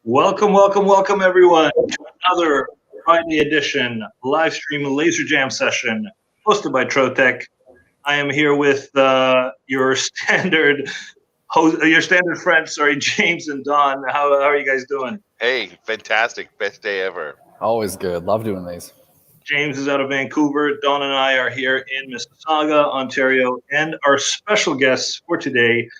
Welcome, welcome, welcome, everyone, to another Friday edition live stream laser jam session hosted by Trotec. I am here with your standard host, your standard friends, James and Don. How are you guys doing? Hey, fantastic. Best day ever. Always good. Love doing these. James is out of Vancouver. Don and I are here in Mississauga, Ontario. And our special guests for today,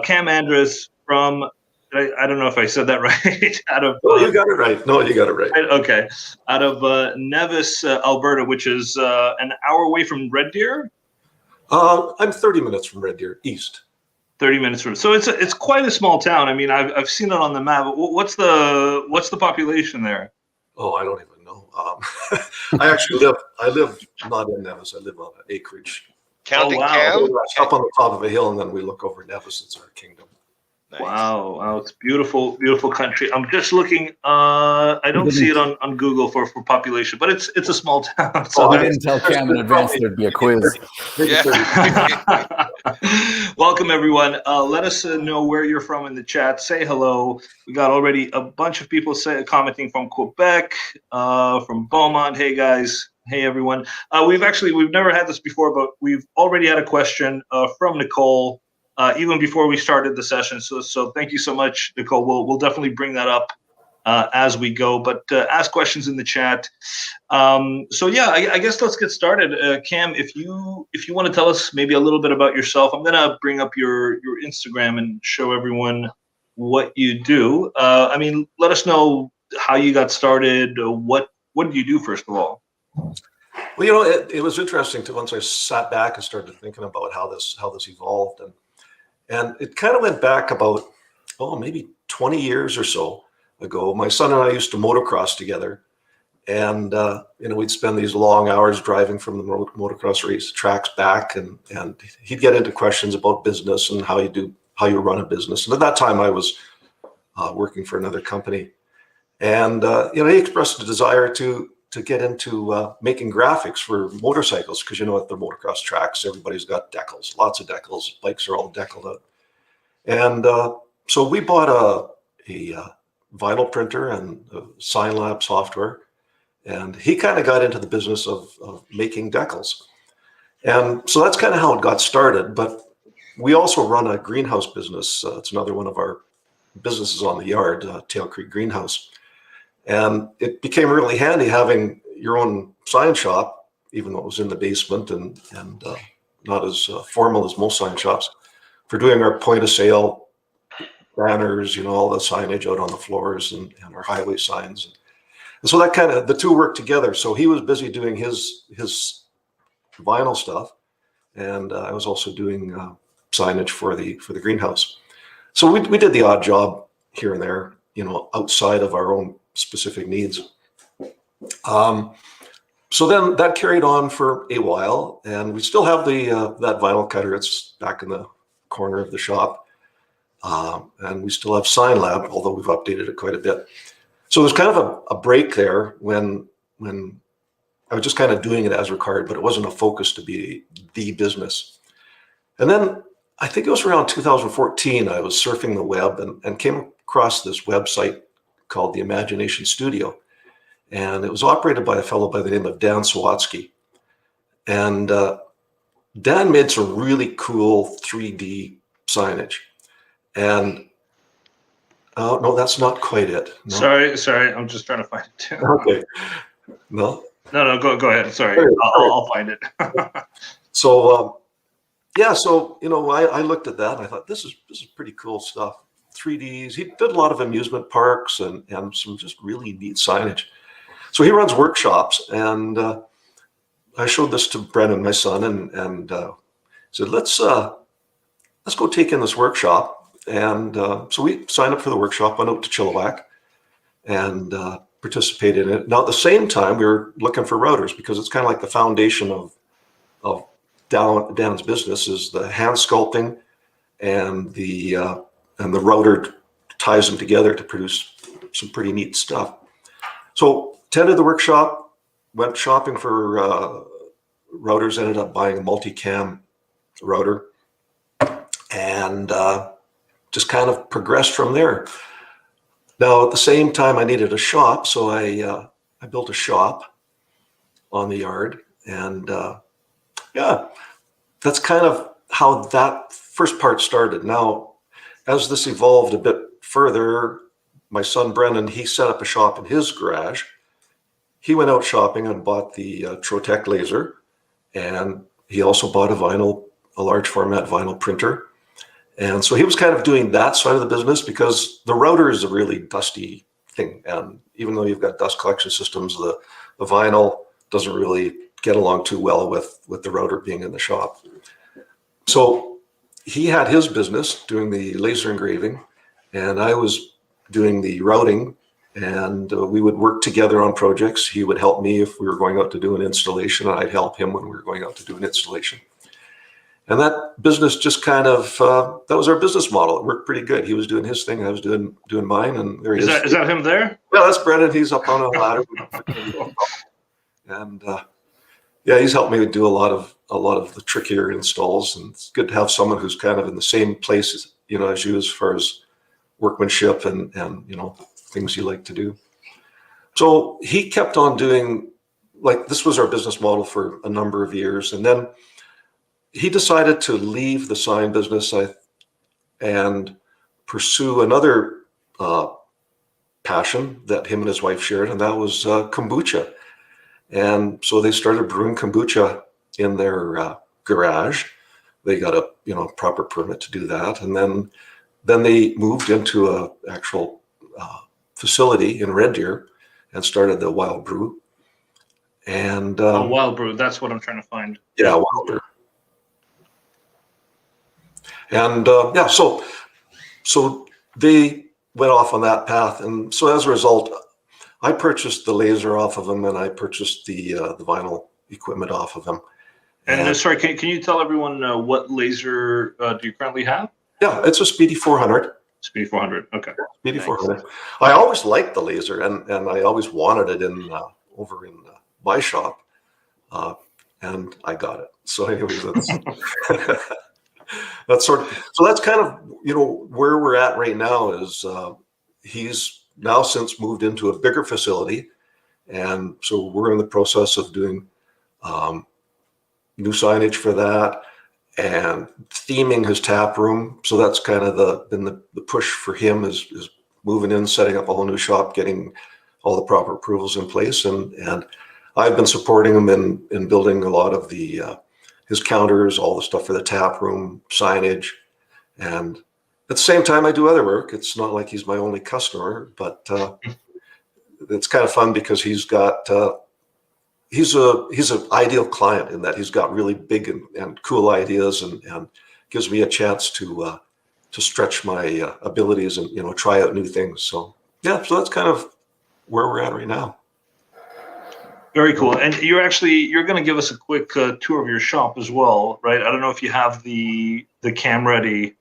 Cam Andrus from, I don't know if I said that right, out of... you got it right. No, you got it right. Okay. Out of Nevis, Alberta, which is an hour away from Red Deer? I'm 30 minutes from Red Deer, east. 30 minutes from. So it's quite a small town. I mean, I've seen it on the map. What's the population there? Oh, I don't even know. I live not in Nevis. I live on an acreage. Counting wow. Up on the top of a hill, and then we look over Nevis. It's our kingdom. Nice. Wow, it's beautiful, beautiful country. I'm just looking. I don't see it on Google for population, but it's a small town. So I didn't tell Cam in advance there'd be a quiz. Yeah. Welcome, everyone. Let us know where you're from in the chat. Say hello. We got already a bunch of people commenting from Quebec, from Beaumont. Hey, guys. Hey, everyone. We've never had this before, but we've already had a question from Nicole. Even before we started the session. So thank you so much, Nicole. We'll definitely bring that up as we go, but ask questions in the chat. I guess let's get started. Cam, if you want to tell us maybe a little bit about yourself, I'm gonna bring up your Instagram and show everyone what you do. Let us know how you got started. What did you do, first of all? Well, it was interesting too. Once I sat back and started thinking about how this evolved, and it kind of went back about, maybe 20 years or so ago. My son and I used to motocross together. And, we'd spend these long hours driving from the motocross race tracks back. And he'd get into questions about business and how you run a business. And at that time I was working for another company. And, he expressed a desire to get into making graphics for motorcycles, because at the motocross tracks, everybody's got decals, lots of decals. Bikes are all decaled out. And so we bought a vinyl printer and Sign Lab software. And he kind of got into the business of making decals. And so that's kind of how it got started. But we also run a greenhouse business. It's another one of our businesses on the yard, Tail Creek Greenhouse. And it became really handy having your own sign shop, even though it was in the basement and not as formal as most sign shops, for doing our point of sale banners, all the signage out on the floors and our highway signs. And so that kind of, the two worked together. So he was busy doing his vinyl stuff, and I was also doing signage for the greenhouse. So we did the odd job here and there, outside of our own specific needs. So then that carried on for a while, and we still have that vinyl cutter. It's back in the corner of the shop, and we still have Sign Lab, although we've updated it quite a bit. So there's kind of a break there when I was just kind of doing it as required, but it wasn't a focus to be the business. And then I think it was around 2014, I was surfing the web and came across this website called the Imagination Studio. And it was operated by a fellow by the name of Dan Sawatsky. And Dan made some really cool 3D signage. And no, that's not quite it. No. Sorry, I'm just trying to find it too. Okay. No. No, go ahead. Sorry, I'll find it. So I looked at that and I thought, this is pretty cool stuff. 3Ds. He did a lot of amusement parks and some just really neat signage. So he runs workshops, and I showed this to Brennan, my son, and said, let's go take in this workshop. And so we signed up for the workshop, went out to Chilliwack, and participated in it. Now at the same time, we were looking for routers, because it's kind of like the foundation of Dan's business is the hand sculpting, and the router ties them together to produce some pretty neat stuff. So attended the workshop, went shopping for routers, ended up buying a multicam router, and just kind of progressed from there. Now, at the same time, I needed a shop, so I built a shop on the yard, and yeah, that's kind of how that first part started. Now, as this evolved a bit further, my son Brendan, he set up a shop in his garage. He went out shopping and bought the Trotec laser, and he also bought a large format vinyl printer. And so he was kind of doing that side of the business, because the router is a really dusty thing. And even though you've got dust collection systems, the vinyl doesn't really get along too well with the router being in the shop. So he had his business doing the laser engraving, and I was doing the routing, and we would work together on projects. He would help me if we were going out to do an installation, and I'd help him when we were going out to do an installation. And that business just kind of, that was our business model. It worked pretty good. He was doing his thing, I was doing mine, and there he is. Is that him there? Yeah, that's Brendan. He's up on a ladder. And yeah, he's helped me do a lot of the trickier installs, and it's good to have someone who's kind of in the same place as you, as far as workmanship and things you like to do. So he kept on doing, like, this was our business model for a number of years, and then he decided to leave the sign business and pursue another passion that him and his wife shared, and that was kombucha. And so they started brewing kombucha in their garage. They got a proper permit to do that, and then they moved into a actual facility in Red Deer and started the Wild Brew. And Wild Brew, that's what I'm trying to find. Yeah, Wild Brew. And yeah, so they went off on that path, and so as a result, I purchased the laser off of them, and I purchased the vinyl equipment off of them. And sorry, can you tell everyone what laser do you currently have? Yeah, it's a Speedy 400. Speedy 400. Okay. Speedy 400. I always liked the laser, and I always wanted it over in my shop, and I got it. So anyways, that's that's kind of where we're at right now. Is he's now since moved into a bigger facility, and so we're in the process of doing new signage for that and theming his tap room. So that's kind of been the push for him is moving in, setting up a whole new shop, getting all the proper approvals in place, and I've been supporting him in building a lot of the his counters, all the stuff for the tap room, signage, and at the same time I do other work. It's not like he's my only customer, but it's kind of fun because he's got he's an ideal client in that he's got really big and cool ideas, and gives me a chance to stretch my abilities and try out new things. So yeah, so that's kind of where we're at right now. Very cool. And you're going to give us a quick tour of your shop as well, right? I don't know if you have the cam ready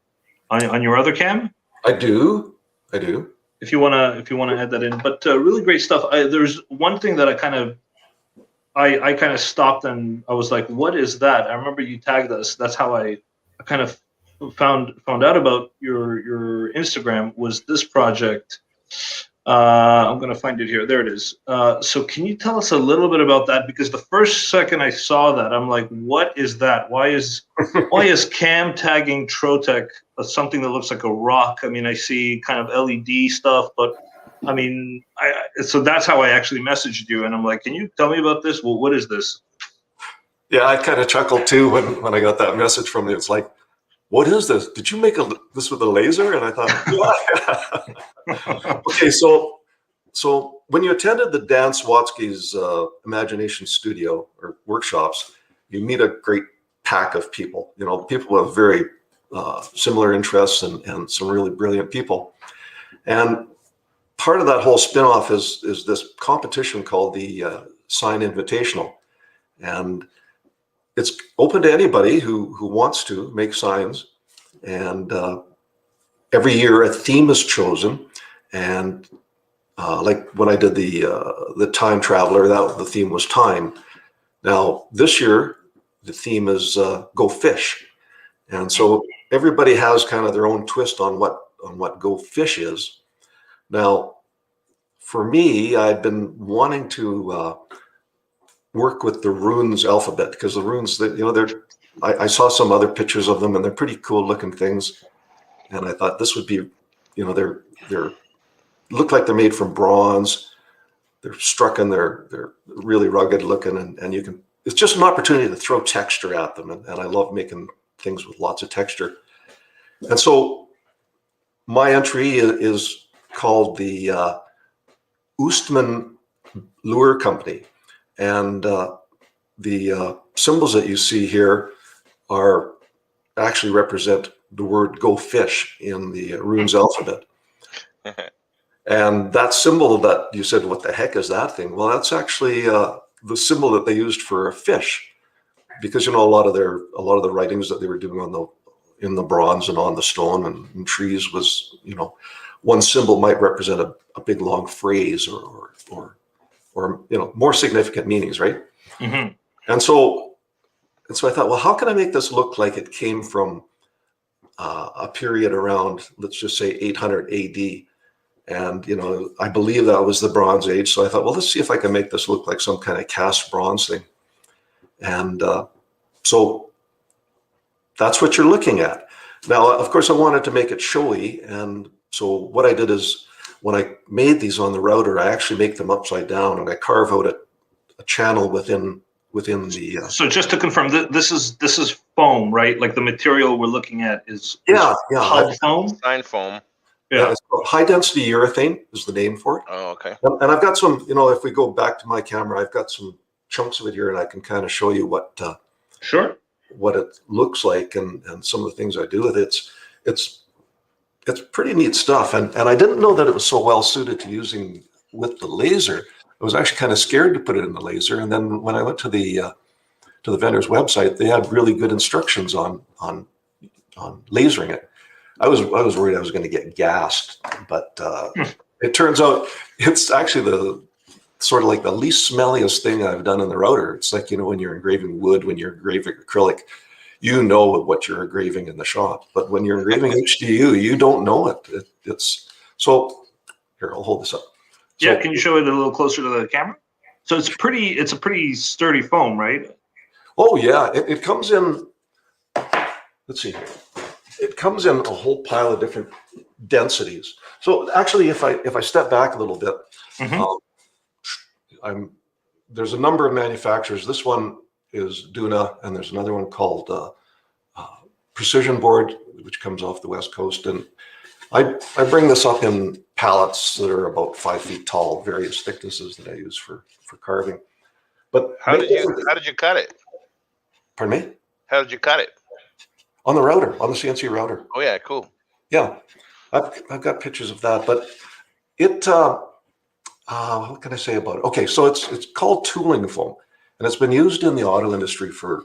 on your other cam. I do. If you wanna add that in, but really great stuff. There's one thing that I kind of stopped and I was like, what is that? I remember you tagged us. That's how I kind of found out about your Instagram, was this project. I'm going to find it here. There it is. So can you tell us a little bit about that? Because the first second I saw that, I'm like, what is that? Why is cam tagging Trotec something that looks like a rock? I mean, I see kind of LED stuff, but I mean, so that's how I actually messaged you, and I'm like, can you tell me about this? Well, what is this? Yeah, I kind of chuckled too when I got that message from you. It's like, what is this? Did you make this with a laser? And I thought, yeah. Okay, so when you attended the Dan Swatsky's Imagination Studio or workshops, you meet a great pack of people. People with very similar interests and some really brilliant people. And part of that whole spinoff is this competition called the Sign Invitational, and it's open to anybody who wants to make signs. And every year a theme is chosen, and like when I did the Time Traveler, the theme was time. Now this year the theme is Go Fish, and so everybody has kind of their own twist on what Go Fish is. Now, for me, I've been wanting to work with the runes alphabet, because the runes that, I saw some other pictures of them and they're pretty cool looking things. And I thought this would be, they're look like they're made from bronze. They're struck and they're really rugged looking, and it's just an opportunity to throw texture at them. And I love making things with lots of texture. And so my entry is called the Oostman Lure Company. And the symbols that you see here actually represent the word "go fish" in the runes alphabet. And that symbol that you said, what the heck is that thing? Well, that's actually the symbol that they used for a fish, because a lot of the writings that they were doing in the bronze and on the stone and trees was, one symbol might represent a big long phrase or more significant meanings, right? Mm-hmm. And so I thought, well, how can I make this look like it came from a period around, let's just say 800 AD? And, I believe that was the Bronze Age. So I thought, well, let's see if I can make this look like some kind of cast bronze thing. And so that's what you're looking at. Now, of course, I wanted to make it showy. And so what I did is, when I made these on the router, I actually make them upside down and I carve out a channel within the. So just to confirm, this is foam, right? Like the material we're looking at is hard foam. Sign foam. Yeah, it's called high density urethane is the name for it. Oh, okay. And I've got some, if we go back to my camera, I've got some chunks of it here, and I can kind of show you what it looks like and some of the things I do with it. It's pretty neat stuff. And I didn't know that it was so well suited to using with the laser. I was actually kind of scared to put it in the laser. And then when I went to the vendor's website, they had really good instructions on lasering it. I was worried I was going to get gassed, but it turns out it's actually the sort of like the least smelliest thing I've done in the router. It's like, when you're engraving wood, when you're engraving acrylic, what you're engraving in the shop. But when you're engraving HDU, you don't know it. It's so. Here, I'll hold this up. So, yeah, can you show it a little closer to the camera? So it's a pretty sturdy foam, right? Oh yeah, it comes in. Let's see here. It comes in a whole pile of different densities. So actually, if I step back a little bit, there's a number of manufacturers. This one is Duna, and there's another one called Precision Board, which comes off the West Coast. And I bring this up in pallets that are about 5 feet tall, various thicknesses that I use for carving. But how did you cut it? Pardon me? How did you cut it? On the router, on the CNC router. Oh yeah, cool. Yeah, I've got pictures of that, but it. What can I say about it? Okay, so it's called tooling foam, and it's been used in the auto industry for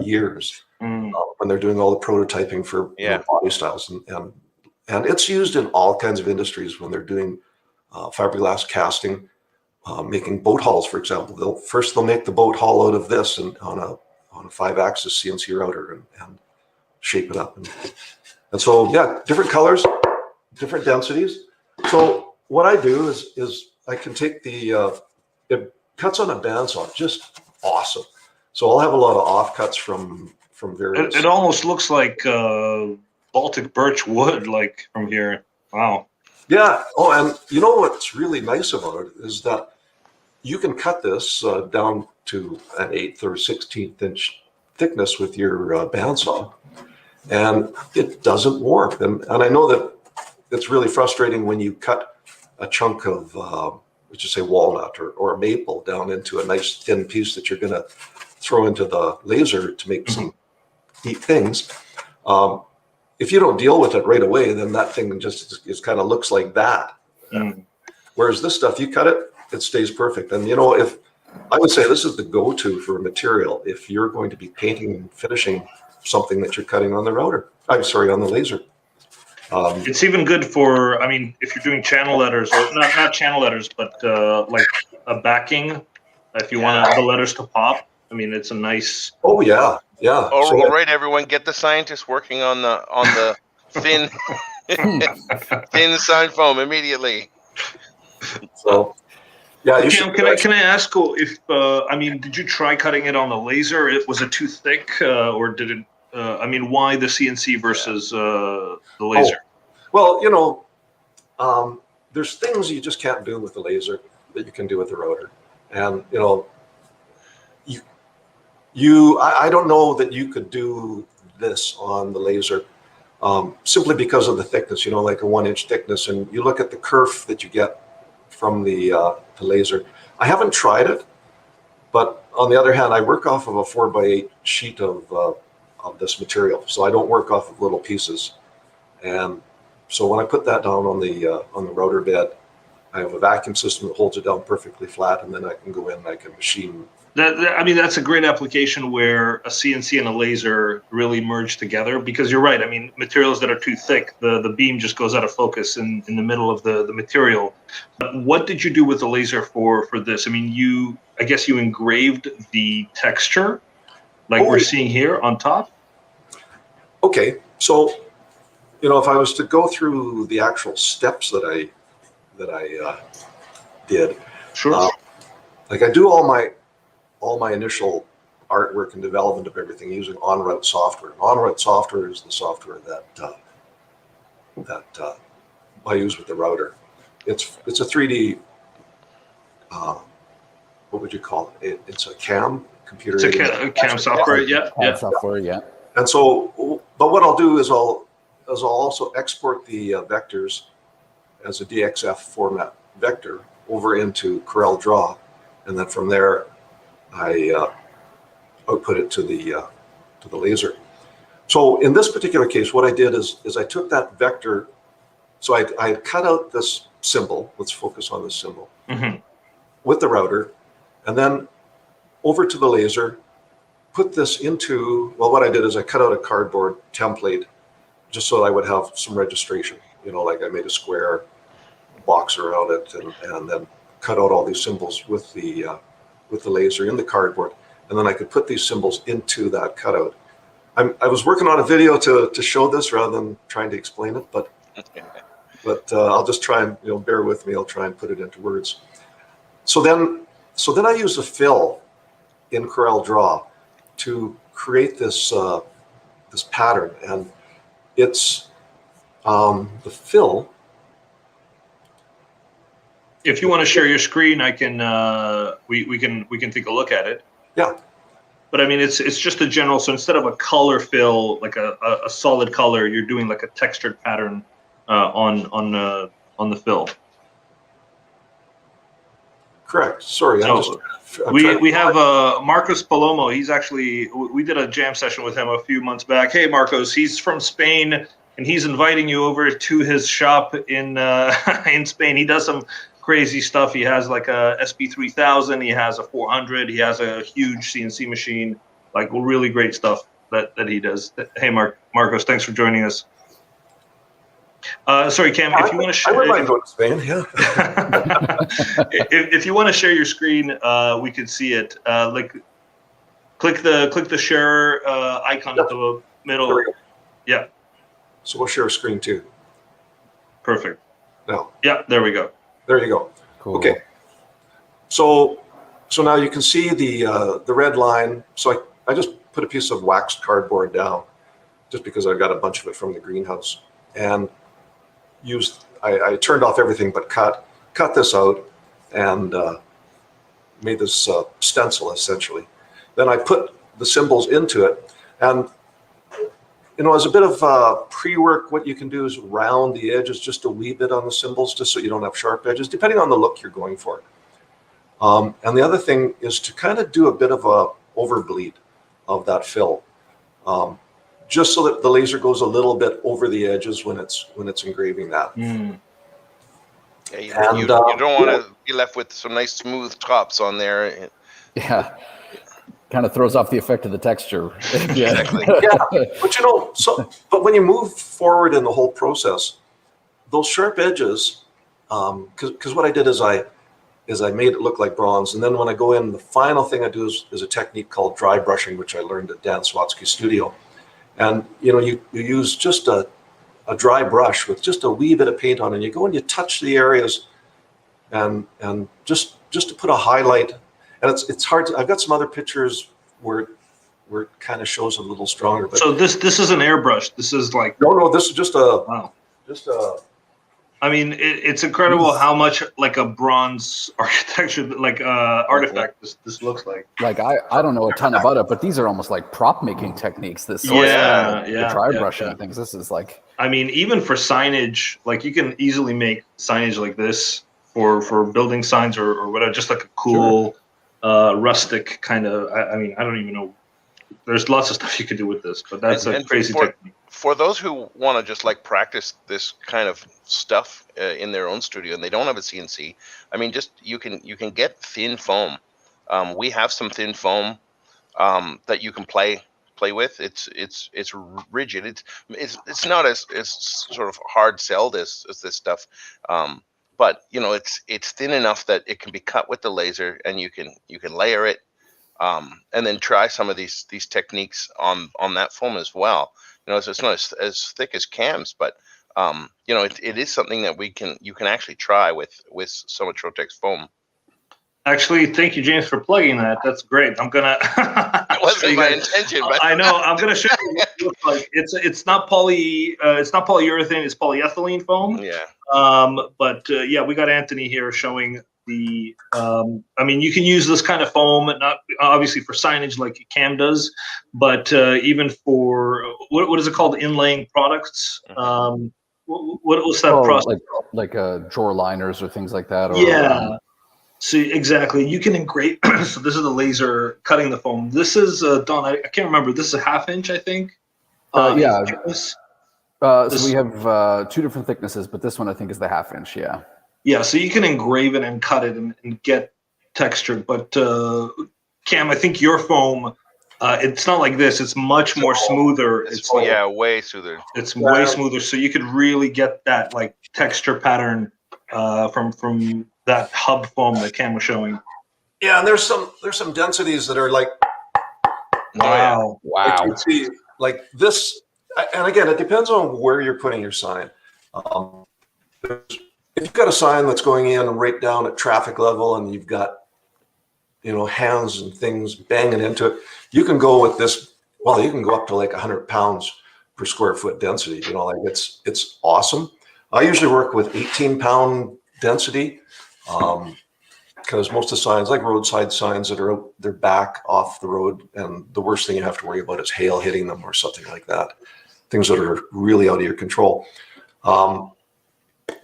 years when they're doing all the prototyping for body styles, and it's used in all kinds of industries when they're doing fiberglass casting, making boat hulls, for example. They'll make the boat hull out of this and on a 5-axis CNC router and shape it up. And so, yeah, different colors, different densities. So what I do is I can take it cuts on a bandsaw, just awesome. So I'll have a lot of offcuts from various. It almost looks like Baltic birch wood, like from here. Wow. Yeah. Oh, and what's really nice about it is that you can cut this down to an 1/8 or 1/16 inch thickness with your bandsaw, and it doesn't warp. And I know that it's really frustrating when you cut a chunk of, let's just say walnut or maple down into a nice thin piece that you're going to throw into the laser to make some neat things. If you don't deal with it right away, then that thing just kind of looks like that. Whereas this stuff, you cut it, it stays perfect. And if I would say this is the go-to for material if you're going to be painting and finishing something that you're cutting on the router. I'm sorry, on the laser. It's even good for, if you're doing channel letters, or not channel letters, but like a backing, if you want the letters to pop. It's a nice. Oh yeah, yeah. All right, everyone, get the scientists working on the thin thin sign foam immediately. So, yeah, you Cam, can I ask if I mean, did you try cutting it on a laser? Was it too thick, or did it? I mean, why the CNC versus the laser? Well, there's things you just can't do with the laser that you can do with the router, and I don't know that you could do this on the laser simply because of the thickness. Like a 1-inch thickness, and you look at the kerf that you get from the laser. I haven't tried it, but on the other hand, I work off of a 4x8 sheet of this material, so I don't work off of little pieces. And so when I put that down on the router bed, I have a vacuum system that holds it down perfectly flat, and then I can go in and I can machine. I mean, that's a great application where a CNC and a laser really merge together, because you're right. I mean, materials that are too thick, the beam just goes out of focus in the middle of the material. But what did you do with the laser for this? I mean, I guess you engraved the texture like we're seeing here on top. Okay, so if I was to go through the actual steps that I did, Sure. like I do all my initial artwork and development of everything using on-route software. On-route software is the software that I use with the router. It's a 3D. What would you call it? It's a CAM computer. It's a CAM software. Yeah. Software, yeah. And so, but what I'll do is I'll also export the vectors as a DXF format vector over into Corel Draw, and then from there I output it to the laser. So in this particular case, what I did is I took that vector. So I cut out this symbol. Let's focus on this symbol with the router, and then over to the laser. Put this into, well, what I did is I cut out a cardboard template just so I would have some registration. Like I made a square box around it, and then cut out all these symbols with the laser in the cardboard, and then I could put these symbols into that cutout. I was working on a video to show this rather than trying to explain it, but I'll just try and bear with me. I'll try and put it into words. So then I use a fill in Corel Draw to create this pattern, and it's the fill. If you want to share your screen, I can. We can take a look at it. Yeah. But I mean, it's just a general. So instead of a color fill, like a solid color, you're doing like a textured pattern on the fill. Correct. Sorry, we have Marcos Palomo. He's actually, we did a jam session with him a few months back. Hey, Marcos, he's from Spain, and he's inviting you over to his shop in in Spain. He does some crazy stuff. He has like a SP3000. He has a 400. He has a huge CNC machine. Like really great stuff that he does. Hey, Marcos, thanks for joining us. Sorry, Cam, if you want to share. I wouldn't mind going to Spain, yeah. if you want to share your screen, we can see it. Like, click the share icon at the middle. There we go. Yeah. So we'll share a screen too. Perfect. Now. Yeah, there we go. There you go. Cool. Okay. So now you can see the red line. So I just put a piece of waxed cardboard down, just because I got a bunch of it from the greenhouse, and I turned off everything but cut this out, and made this stencil essentially. Then I put the symbols into it, and as a bit of pre-work, what you can do is round the edges just a wee bit on the symbols, just so you don't have sharp edges, depending on the look you're going for. And the other thing is to kind of do a bit of a overbleed of that fill, just so that the laser goes a little bit over the edges when it's engraving that. Yeah, you don't want to be left with some nice smooth tops on there. Yeah. Kind of throws off the effect of the texture. Exactly. Yeah, but when you move forward in the whole process, those sharp edges, because what I did is I made it look like bronze, and then when I go in, the final thing I do is a technique called dry brushing, which I learned at Dan Swatsky's studio, and you use just a dry brush with just a wee bit of paint on, and you go and you touch the areas and just to put a highlight. And it's hard to, I've got some other pictures where it kind of shows a little stronger. But so this is an airbrush. This is like no, this is just a wow. just a. I mean, it's incredible how much like a bronze architecture, like artifact, this looks like. Like I don't know a ton about it, but these are almost like prop making techniques. This the dry brushing and things. This is like. I mean, even for signage, like you can easily make signage like this for building signs or whatever, just like a cool rustic kind of. I mean, I don't even know. There's lots of stuff you can do with this, but that's a crazy technique. For those who want to just like practice this kind of stuff in their own studio and they don't have a CNC, I mean, just you can get thin foam. We have some thin foam that you can play with. It's rigid. It's not as sort of hard selled as this stuff, but you know it's thin enough that it can be cut with the laser and you can layer it. And then try some of these techniques on that foam as well. You know, it's not as thick as cams, but you know, it is something that you can actually try with some of Trotec's foam. Actually, thank you, James, for plugging that. That's great. I'm gonna. That wasn't my intention, but I know. I'm gonna show you what it looks like. It's not polyurethane. It's polyethylene foam. Yeah. But yeah, we got Anthony here showing the. I mean, you can use this kind of foam, not obviously for signage like Cam does, but even for what is it called, inlaying products. What was that process? Like drawer liners or things like that. Or, yeah. So exactly, you can engrave. So this is the laser cutting the foam. This is Don. I can't remember. This is a 1/2 inch, I think. Yeah. So we have 2 different thicknesses, but this one I think is the 1/2 inch. Yeah. Yeah. So you can engrave it and cut it and get texture. But Cam, I think your foam, it's not like this. It's much more smoother. It's like, way smoother. It's way smoother. So you could really get that like texture pattern from that hub foam that Cam was showing. Yeah, and there's some densities that are like wow. Like you see, like this, and again, it depends on where you're putting your sign. If you've got a sign that's going in right down at traffic level, and you've got hands and things banging into it, you can go with this. Well, you can go up to like 100 pounds per square foot density. Like it's awesome. I usually work with 18-pound density. Because most of the signs, like roadside signs that are out, they're back off the road, and the worst thing you have to worry about is hail hitting them or something like that. Things that are really out of your control. I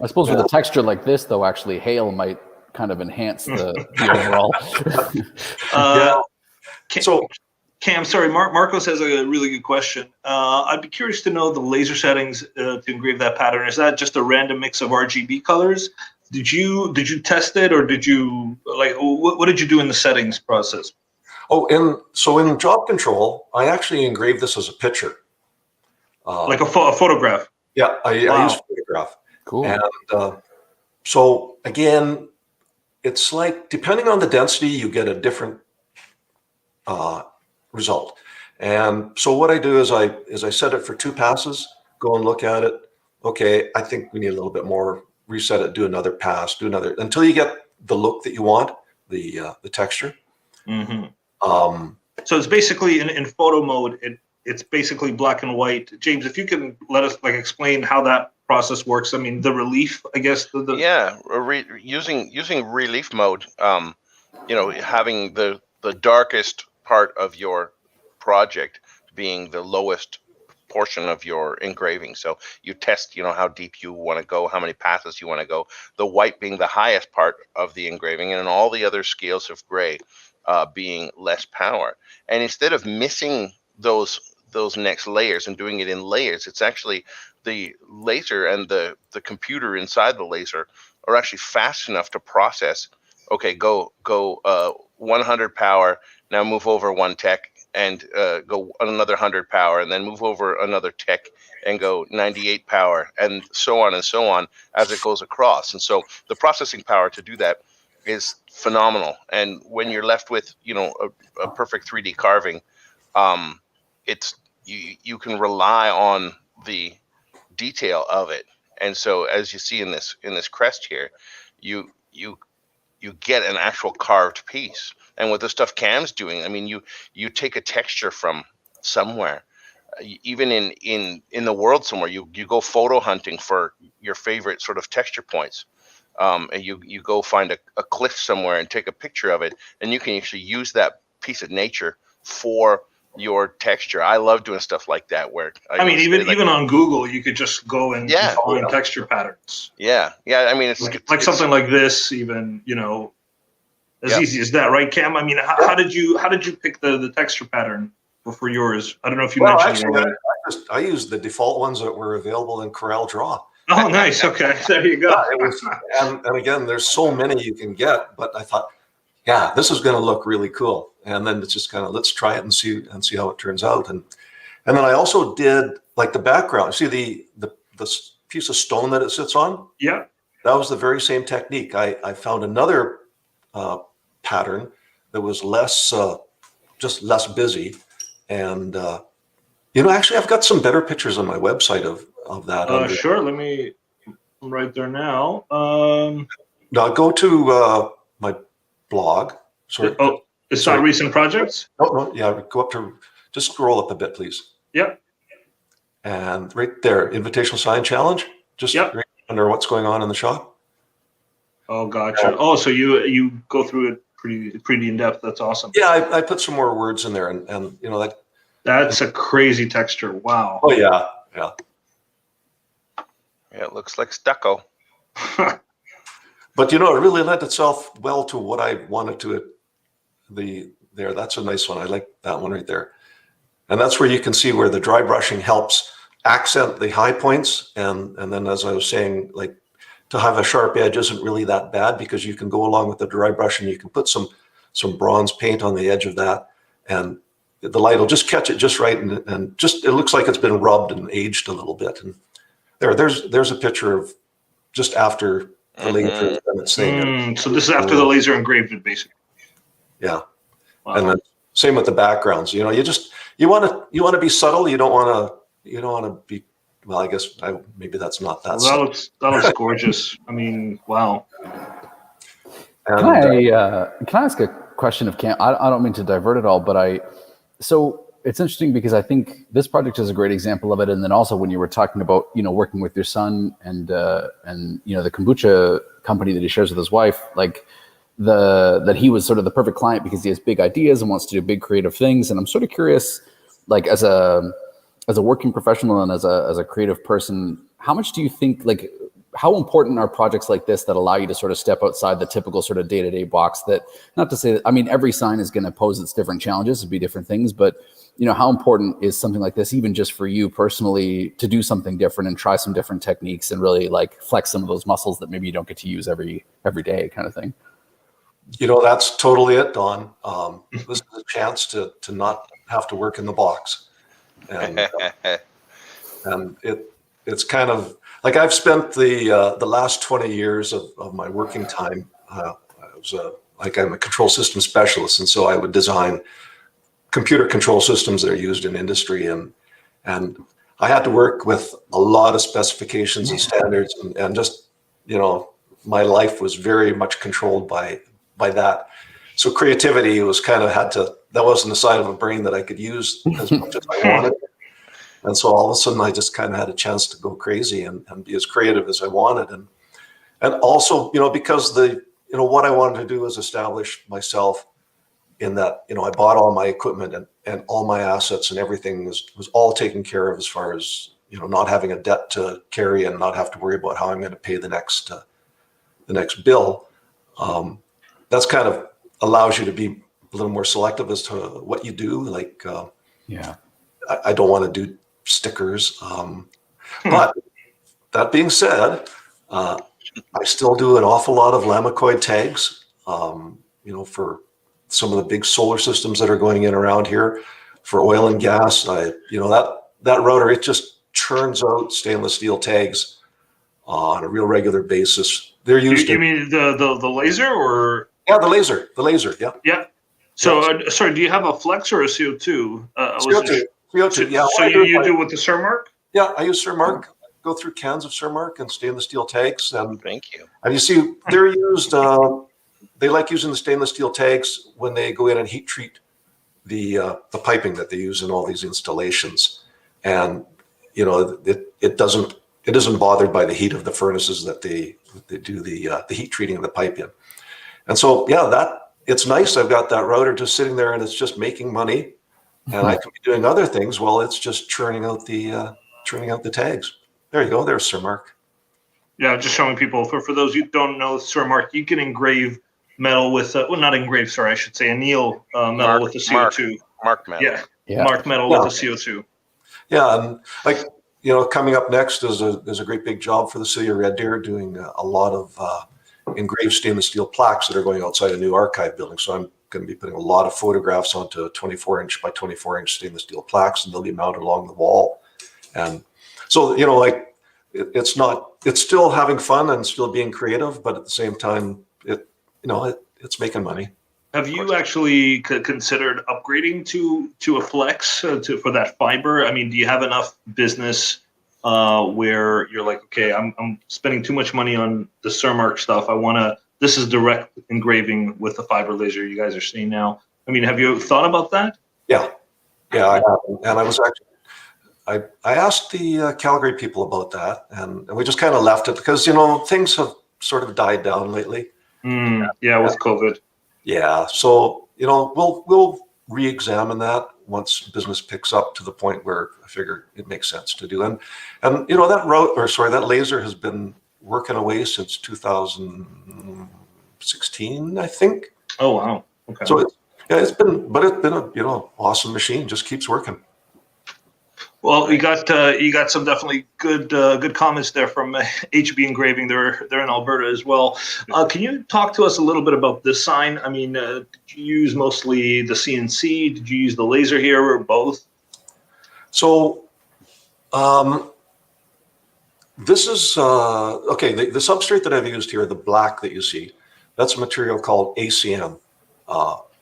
suppose with a texture like this, though, actually hail might kind of enhance the overall. So, Cam, sorry, Marcos has a really good question. I'd be curious to know the laser settings to engrave that pattern. Is that just a random mix of RGB colors? Did you test it, or did you what did you do in the settings process? Oh, in job control, I actually engraved this as a picture, like a photograph. Yeah, I use photograph. Cool. And so again, it's like depending on the density, you get a different result. And so what I do is I set it for 2 passes, go and look at it. Okay, I think we need a little bit more. Reset it, do another pass, do another, until you get the look that you want, the texture. Mm-hmm. So it's basically in photo mode. It's basically black and white. James, if you can let us explain how that process works. I mean, the relief, I guess. Using relief mode. Having the darkest part of your project being the lowest portion of your engraving. So you test, how deep you want to go, how many passes you want to go. The white being the highest part of the engraving, and all the other scales of gray being less power. And instead of missing those next layers and doing it in layers, it's actually the laser and the computer inside the laser are actually fast enough to process. Okay, go 100 power. Now move over 1 tech. And go another 100 power, and then move over another tech and go 98 power, and so on as it goes across. And so the processing power to do that is phenomenal. And when you're left with a perfect 3D carving, it's you can rely on the detail of it. And so as you see in this crest here, you you get an actual carved piece. And with the stuff Cam's doing, I mean, you take a texture from somewhere, even in the world somewhere. You go photo hunting for your favorite sort of texture points, and you go find a cliff somewhere and take a picture of it, and you can actually use that piece of nature for your texture. I love doing stuff like that. Where I mean, even on Google, you could just go and find texture patterns. Yeah. I mean, it's like something like this, even as easy as that, right, Cam? I mean, how did you pick the texture pattern for yours? I don't know if you mentioned. Actually, I used the default ones that were available in Corel Draw. Oh, nice. Okay, there you go. And again, there's so many you can get, but I thought, yeah, this is going to look really cool. And then it's just kind of, let's try it and see how it turns out. And then I also did like the background. See the piece of stone that it sits on? Yeah. That was the very same technique. I found another pattern that was just less busy. And, actually I've got some better pictures on my website of that. Sure. I'm right there now. Now go to my blog. Sorry. Oh, it's not recent projects? No. Yeah, go up to, just scroll up a bit, please. Yep. And right there, Invitational Sign Challenge. Just right under what's going on in the shop. Oh, gotcha. Oh, so you go through it pretty in depth. That's awesome. Yeah, I put some more words in there, and that. That's a crazy texture. Wow. Oh yeah. Yeah, it looks like stucco. But it really lent itself well to what I wanted to it. That's a nice one. I like that one right there. And that's where you can see where the dry brushing helps accent the high points. And then, as I was saying, like to have a sharp edge isn't really that bad, because you can go along with the dry brush and you can put some bronze paint on the edge of that, and the light will just catch it just right. And just, it looks like it's been rubbed and aged a little bit. And there's a picture of just after the laser has done its thing. So this is after the laser engraved it, basically. Yeah. Wow. And then same with the backgrounds. You want to be subtle. You don't want to be, well, I guess maybe that's not that. Well, that looks gorgeous. I mean, wow. And, can I ask a question of Cam? I don't mean to divert it all, but so it's interesting because I think this project is a great example of it. And then also when you were talking about, working with your son and the kombucha company that he shares with his wife, like that he was sort of the perfect client because he has big ideas and wants to do big creative things. And I'm sort of curious, like as a working professional and as a creative person, how much do you think, like, how important are projects like this that allow you to sort of step outside the typical sort of day-to-day box? That, not to say that, I mean, every sign is going to pose its different challenges, it'd be different things, but how important is something like this, even just for you personally, to do something different and try some different techniques and really like flex some of those muscles that maybe you don't get to use every day, kind of thing? That's totally it, Don. This is a chance to not have to work in the box. And it's kind of like I've spent the last 20 years of my working time. I'm a control system specialist, and so I would design computer control systems that are used in industry, and I had to work with a lot of specifications and standards, and just my life was very much controlled by that. So creativity was kind of that wasn't the side of a brain that I could use as much as I wanted. And so all of a sudden I just kind of had a chance to go crazy and be as creative as I wanted. And also, because what I wanted to do was establish myself in that, I bought all my equipment and all my assets and everything was all taken care of, as far as, not having a debt to carry and not have to worry about how I'm going to pay the next bill. That's kind of allows you to be a little more selective as to what you do. Like, I don't want to do stickers. But that being said, I still do an awful lot of Lamicoid tags, for some of the big solar systems that are going in around here. For oil and gas, that router, it just churns out stainless steel tags on a real regular basis. They're used. You mean the laser, or? Yeah, the laser. Yeah. Yeah. So, sorry, do you have a flex or a CO2? CO2. Yeah. So you do with the Surmark? Yeah, I use Surmark. go through cans of Cermark and stainless steel tags, and Thank you. you see they're used. They like using the stainless steel tags when they go in and heat treat the piping that they use in all these installations, and it isn't bothered by the heat of the furnaces that they do the heat treating of the pipe in. And so it's nice. I've got that router just sitting there and it's just making money, and I can be doing other things while it's just churning out the tags. There you go. There's Cermark. Yeah, just showing people, for those who don't know, Cermark, you can engrave metal with, not engrave, sorry, I should say anneal metal with the CO2. Marked metal. Yeah. Marked metal with the CO2. Yeah, and coming up next is a great big job for the city of Red Deer, doing a lot of engraved stainless steel plaques that are going outside a new archive building. So I'm going to be putting a lot of photographs onto 24-inch by 24-inch stainless steel plaques, and they'll be mounted along the wall. And so, it's still having fun and still being creative, but at the same time, it's making money. Have you actually considered upgrading to a flex for that fiber? I mean, do you have enough business where you're like, okay, I'm spending too much money on the Cermark stuff. This is direct engraving with the fiber laser you guys are seeing now. I mean, have you thought about that? Yeah, I have. And I was actually, I asked the Calgary people about that, and we just kind of left it because, things have sort of died down lately. With COVID. Yeah, so we'll re-examine that once business picks up to the point where I figure it makes sense to do. And that laser has been working away since 2016, I think. Oh wow! Okay. So it's been a awesome machine. Just keeps working. Well, you got some definitely good comments there from HB Engraving. They're in Alberta as well. Can you talk to us a little bit about this sign? I mean, did you use mostly the CNC? Did you use the laser here, or both? So, this is okay. The substrate that I've used here, the black that you see, that's a material called ACM,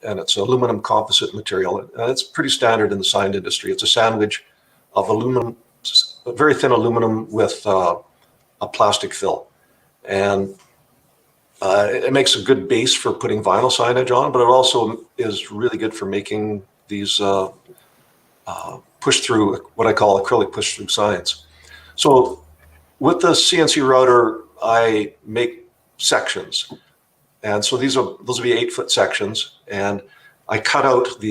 and it's aluminum composite material. And it's pretty standard in the sign industry. It's a sandwich of aluminum, very thin aluminum with a plastic fill. And it makes a good base for putting vinyl signage on, but it also is really good for making these push-through, what I call acrylic push-through signs. So with the CNC router, I make sections. And so those will be 8-foot sections. And I cut out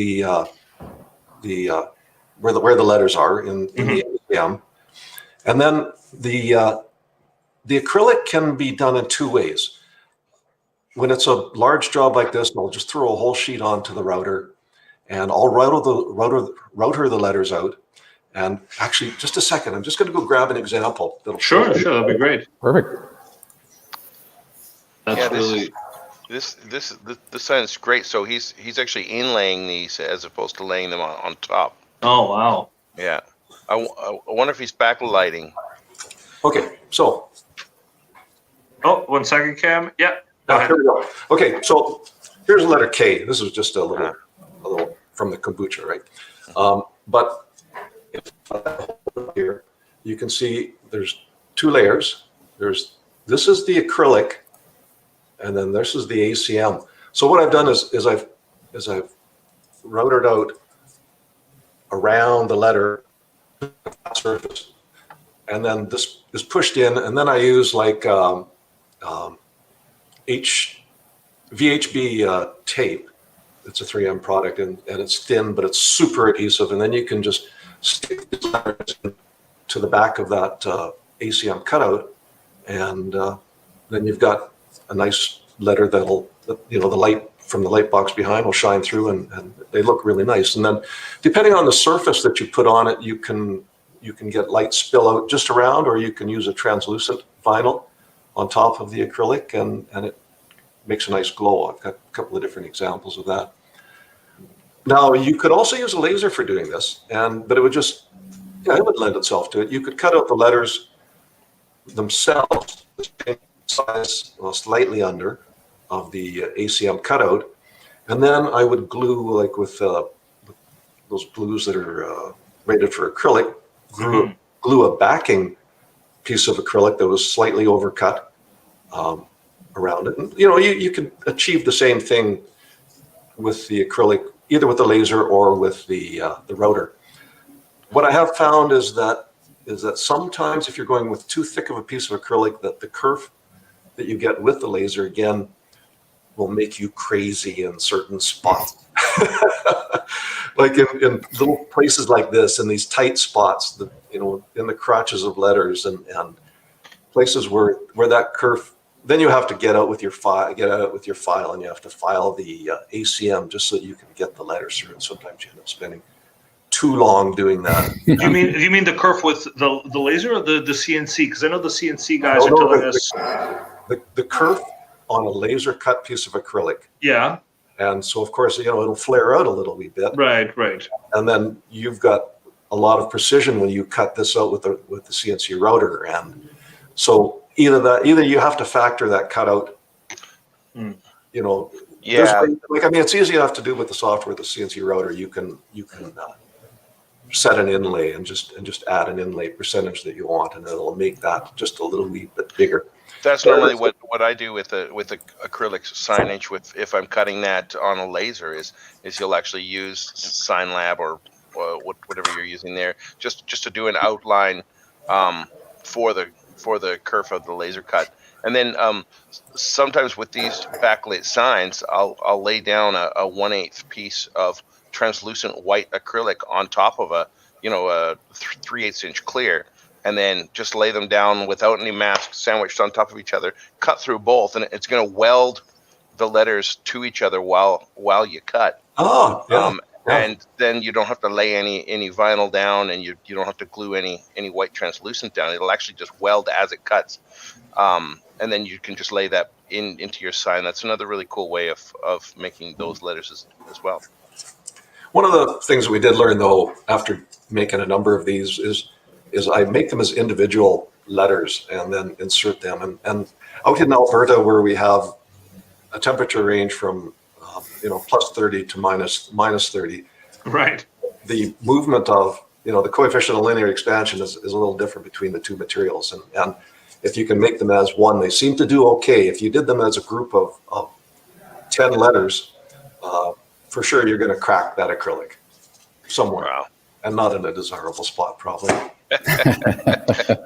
where the letters are in the ACM. And then the acrylic can be done in two ways. When it's a large job like this, I'll just throw a whole sheet onto the router, and I'll router the letters out. And actually, just a second, I'm just going to go grab an example. Sure, that'd be great. Perfect. This sounds great. So he's actually inlaying these as opposed to laying them on top. Oh wow! Yeah, I wonder if he's backlighting. Okay, so. Oh, 1 second, Cam. Yeah. Here we go. Okay, so here's the letter K. This is just a little from the kombucha, right? But if here, you can see there's two layers. This is the acrylic, and then this is the ACM. So what I've done is I've routed out around the letter surface, and then this is pushed in, and then I use like VHB tape. It's a 3M product, and it's thin, but it's super adhesive, and then you can just stick these letters to the back of that ACM cutout, and then you've got a nice letter the light from the light box behind will shine through, and they look really nice. And then depending on the surface that you put on it, you can get light spill out just around, or you can use a translucent vinyl on top of the acrylic, and it makes a nice glow. I've got a couple of different examples of that. Now, you could also use a laser for doing this, but it would it would lend itself to it. You could cut out the letters themselves, the same size, slightly under of the ACM cutout, and then I would glue, like with those glues that are rated for acrylic, glue a backing piece of acrylic that was slightly overcut around it. And, you can achieve the same thing with the acrylic, either with the laser or with the router. What I have found is that sometimes if you're going with too thick of a piece of acrylic, that the kerf that you get with the laser, again, will make you crazy in certain spots. Like in little places like this, in these tight spots, in the crotches of letters and places where that kerf, then you have to get out with your file, and you have to file the ACM just so you can get the letters through. And sometimes you end up spending too long doing that. Do you mean the kerf with the laser or the CNC? Because I know the CNC guys are telling us the kerf on a laser cut piece of acrylic. Yeah. And so of course, it'll flare out a little wee bit. Right. And then you've got a lot of precision when you cut this out with the CNC router. And so either you have to factor that cutout, Yeah. It's easy enough to do with the software, the CNC router. You can set an inlay and just add an inlay percentage that you want, and it'll make that just a little wee bit bigger. That's normally what I do with the acrylic signage. If I'm cutting that on a laser, is you'll actually use Sign Lab or whatever you're using there, just to do an outline for the kerf of the laser cut. And then sometimes with these backlit signs, I'll lay down a 1/8 piece of translucent white acrylic on top of a 3/8 inch clear, and then just lay them down without any masks, sandwiched on top of each other, cut through both, and it's going to weld the letters to each other while you cut. Oh, yeah. And then you don't have to lay any vinyl down, and you don't have to glue any white translucent down. It'll actually just weld as it cuts. And then you can just lay that into your sign. That's another really cool way of making those letters as well. One of the things that we did learn, though, after making a number of these is I make them as individual letters and then insert them. And out in Alberta, where we have a temperature range from plus 30 to minus 30. Right. The movement of, the coefficient of linear expansion is a little different between the two materials. And if you can make them as one, they seem to do okay. If you did them as a group of 10 letters, for sure you're going to crack that acrylic somewhere. Wow. And not in a desirable spot, probably.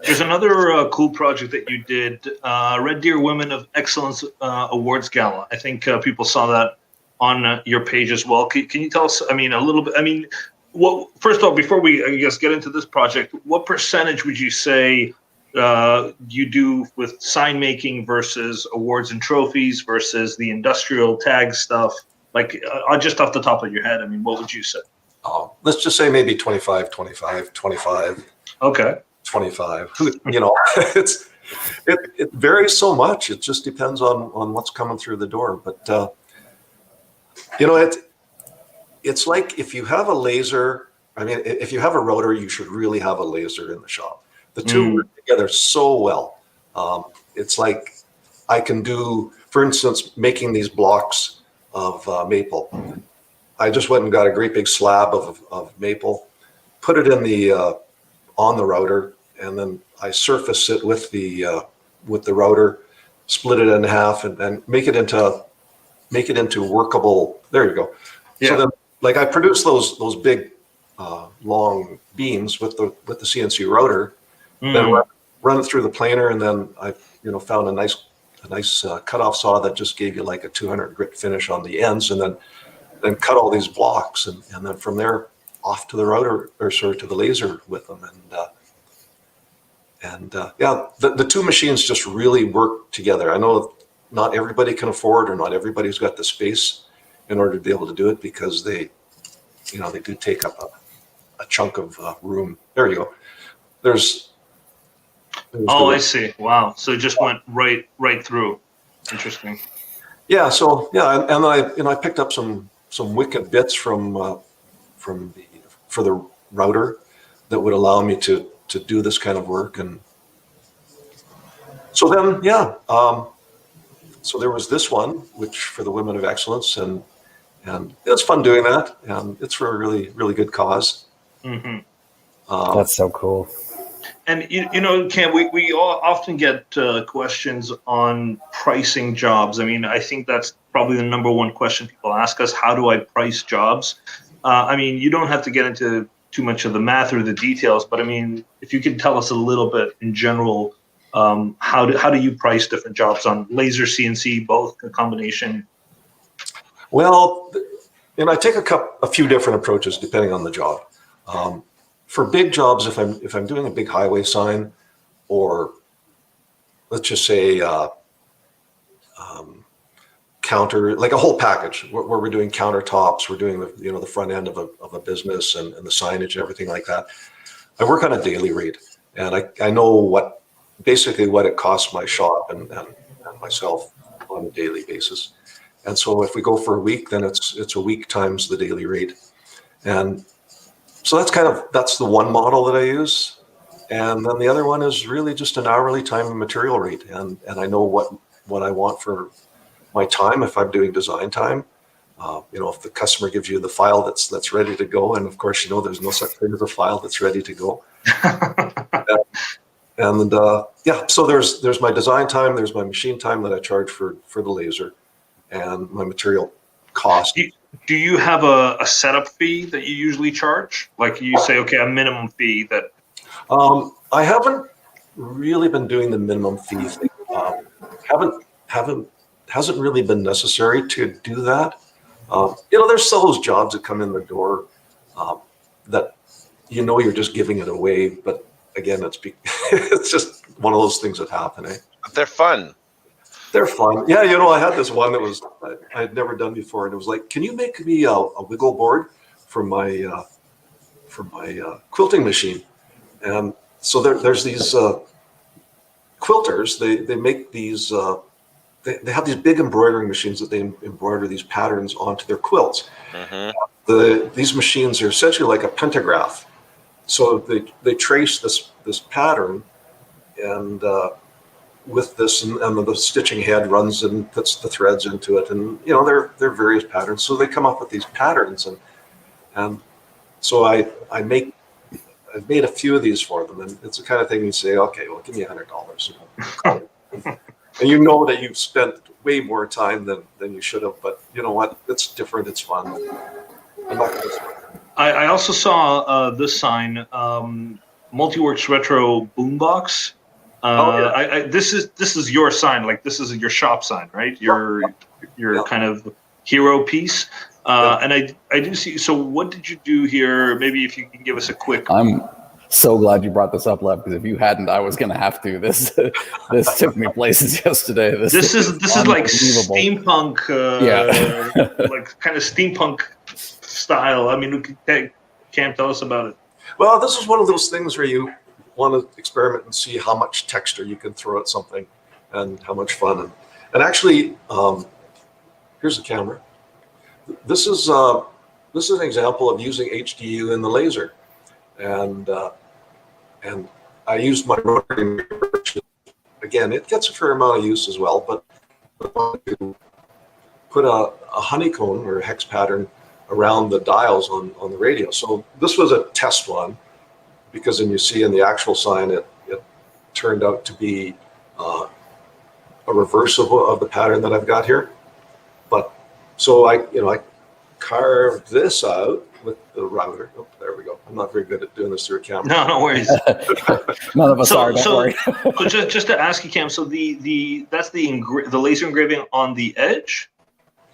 There's another cool project that you did, Red Deer Women of Excellence Awards Gala. I think people saw that on your page as well. Can you tell us, a little bit, first of all, before we, I guess, get into this project, what percentage would you say you do with sign making versus awards and trophies versus the industrial tag stuff? Like, just off the top of your head, what would you say? Let's just say maybe 25, 25, 25. Okay. 25. It varies so much. It just depends on what's coming through the door. But it's like if you have a laser. If you have a router, you should really have a laser in the shop. The two work together so well. It's like I can do, for instance, making these blocks of maple. I just went and got a great big slab of maple, put it in the on the router, and then I surface it with the router, split it in half, and make it into workable. There you go. Yeah. So then, like, I produce those big long beams with the CNC router, then run it through the planer, and then I found a nice cutoff saw that just gave you like a 200 grit finish on the ends, and then cut all these blocks, and then from there off to the router, or sorry, to the laser with them. And the two machines just really work together. I know not everybody can afford, or not everybody's got the space in order to be able to do it, because they do take up a chunk of room. There you go. There's I see. Wow. So it just went right through. Interesting. Yeah. So and I picked up some wicked bits for the router that would allow me to do this kind of work. And so then so there was this one, which for the Women of Excellence, and it was fun doing that, and it's for a really, really good cause. That's so cool. And you know, Cam, we all often get questions on pricing jobs. I mean, I think that's probably the number one question people ask us: how do I price jobs? I mean, you don't have to get into too much of the math or the details, but I mean, if you could tell us a little bit in general, how do you price different jobs on laser, CNC, both, a combination? Well, I take a few different approaches depending on the job. For big jobs, if I'm doing a big highway sign, or let's just say counter, like a whole package where we're doing countertops, we're doing the front end of a business and the signage and everything like that. I work on a daily rate, and I know basically what it costs my shop and myself on a daily basis. And so if we go for a week, then it's a week times the daily rate. And so that's the one model that I use. And then the other one is really just an hourly time and material rate. And I know what I want for my time if I'm doing design time. If the customer gives you the file that's ready to go, and of course, there's no such thing as a file that's ready to go. So there's my design time, there's my machine time that I charge for the laser, and my material cost. Do you have a setup fee that you usually charge? Like you say, okay, a minimum fee that. I haven't really been doing the minimum fee thing. Hasn't really been necessary to do that. There's still those jobs that come in the door that you're just giving it away, but again, it's just one of those things that happen. But they're fun. They're fun. Yeah, I had this one that I had never done before, and it was like, can you make me a wiggle board for my quilting machine? And so there's these quilters. They make these. They have these big embroidering machines that they embroider these patterns onto their quilts. Mm-hmm. These machines are essentially like a pentagraph. So they trace this pattern, and with this, and the stitching head runs and puts the threads into it, and they're various patterns. So they come up with these patterns, and so I've made a few of these for them, and it's the kind of thing you say, okay, well, give me $100. And that you've spent way more time than you should have, but you know what? It's different. It's fun. I'm not going to. I also saw this sign, Multiwerks Retro Boombox. This is your sign, like this is your shop sign, right? Your kind of hero piece. And I do see. So what did you do here? Maybe if you can give us a quick. I'm so glad you brought this up, Lev, because if you hadn't, I was going to have to. This took me places yesterday. This is like steampunk, like kind of steampunk style. I mean, Cam, tell us about it. Well, this is one of those things where you want to experiment and see how much texture you can throw at something, and how much fun. And actually, here's the camera. This is an example of using HDU in the laser. And I used my rotary, again, it gets a fair amount of use as well, but I want to put a honeycomb or a hex pattern around the dials on the radio. So this was a test one, because then you see in the actual sign, it turned out to be a reverse of the pattern that I've got here. But so I carved this out with the router. Oh, there we go. I'm not very good at doing this through a camera. No worries. None of us are. Don't worry. So just to ask you, Cam. So that's the laser engraving on the edge.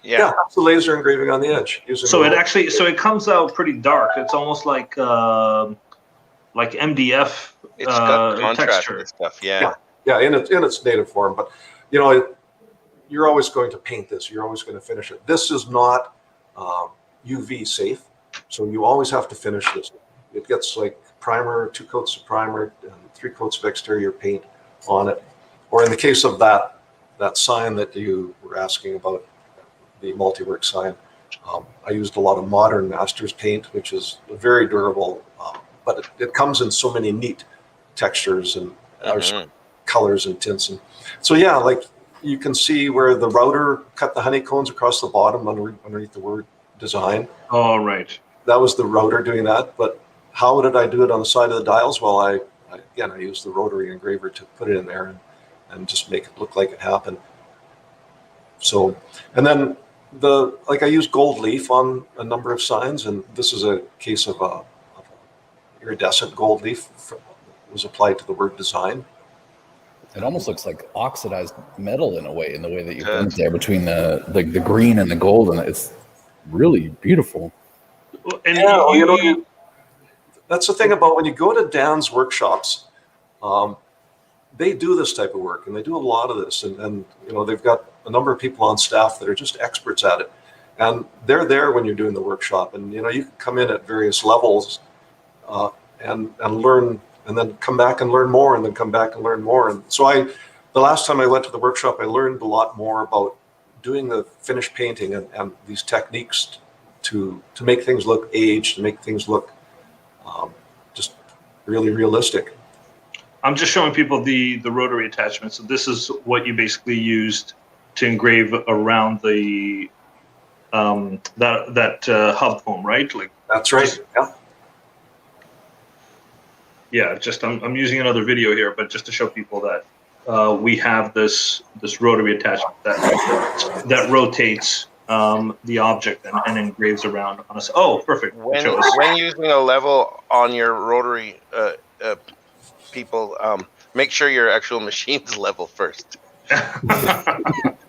Yeah, that's the laser engraving on the edge. So it comes out pretty dark. It's almost like MDF. It's got contrast texture and stuff. Yeah, in its native form. But you're always going to paint this. You're always going to finish it. This is not UV safe, so you always have to finish this. It gets like primer, 2 coats of primer, and 3 coats of exterior paint on it. Or in the case of that sign that you were asking about, the Multiwerks sign, I used a lot of modern Masters paint, which is very durable, but it comes in so many neat textures and colors and tints. And so like you can see where the router cut the honeycombs across the bottom underneath the word design. Oh, right. That was the router doing that. But how did I do it on the side of the dials? Well, I I use the rotary engraver to put it in there and just make it look like it happened. So, and then I use gold leaf on a number of signs, and this is a case of a iridescent gold leaf was applied to the word design. It almost looks like oxidized metal in the way that you put it there between the green and the gold, and it's really beautiful. And that's the thing about when you go to Dan's workshops. They do this type of work, and they do a lot of this, and they've got a number of people on staff that are just experts at it, and they're there when you're doing the workshop, and you can come in at various levels and learn, and then come back and learn more, and then come back and learn more. And so the last time I went to the workshop, I learned a lot more about doing the finished painting and these techniques to make things look aged, to make things look just really realistic. I'm just showing people the rotary attachment. So this is what you basically used to engrave around the that hub foam, right? Like that's right. Yeah. Yeah. Just I'm using another video here, but just to show people that we have this rotary attachment that rotates the object and engraves around on us. Oh, perfect. When using a level on your rotary. People, make sure your actual machine's level first.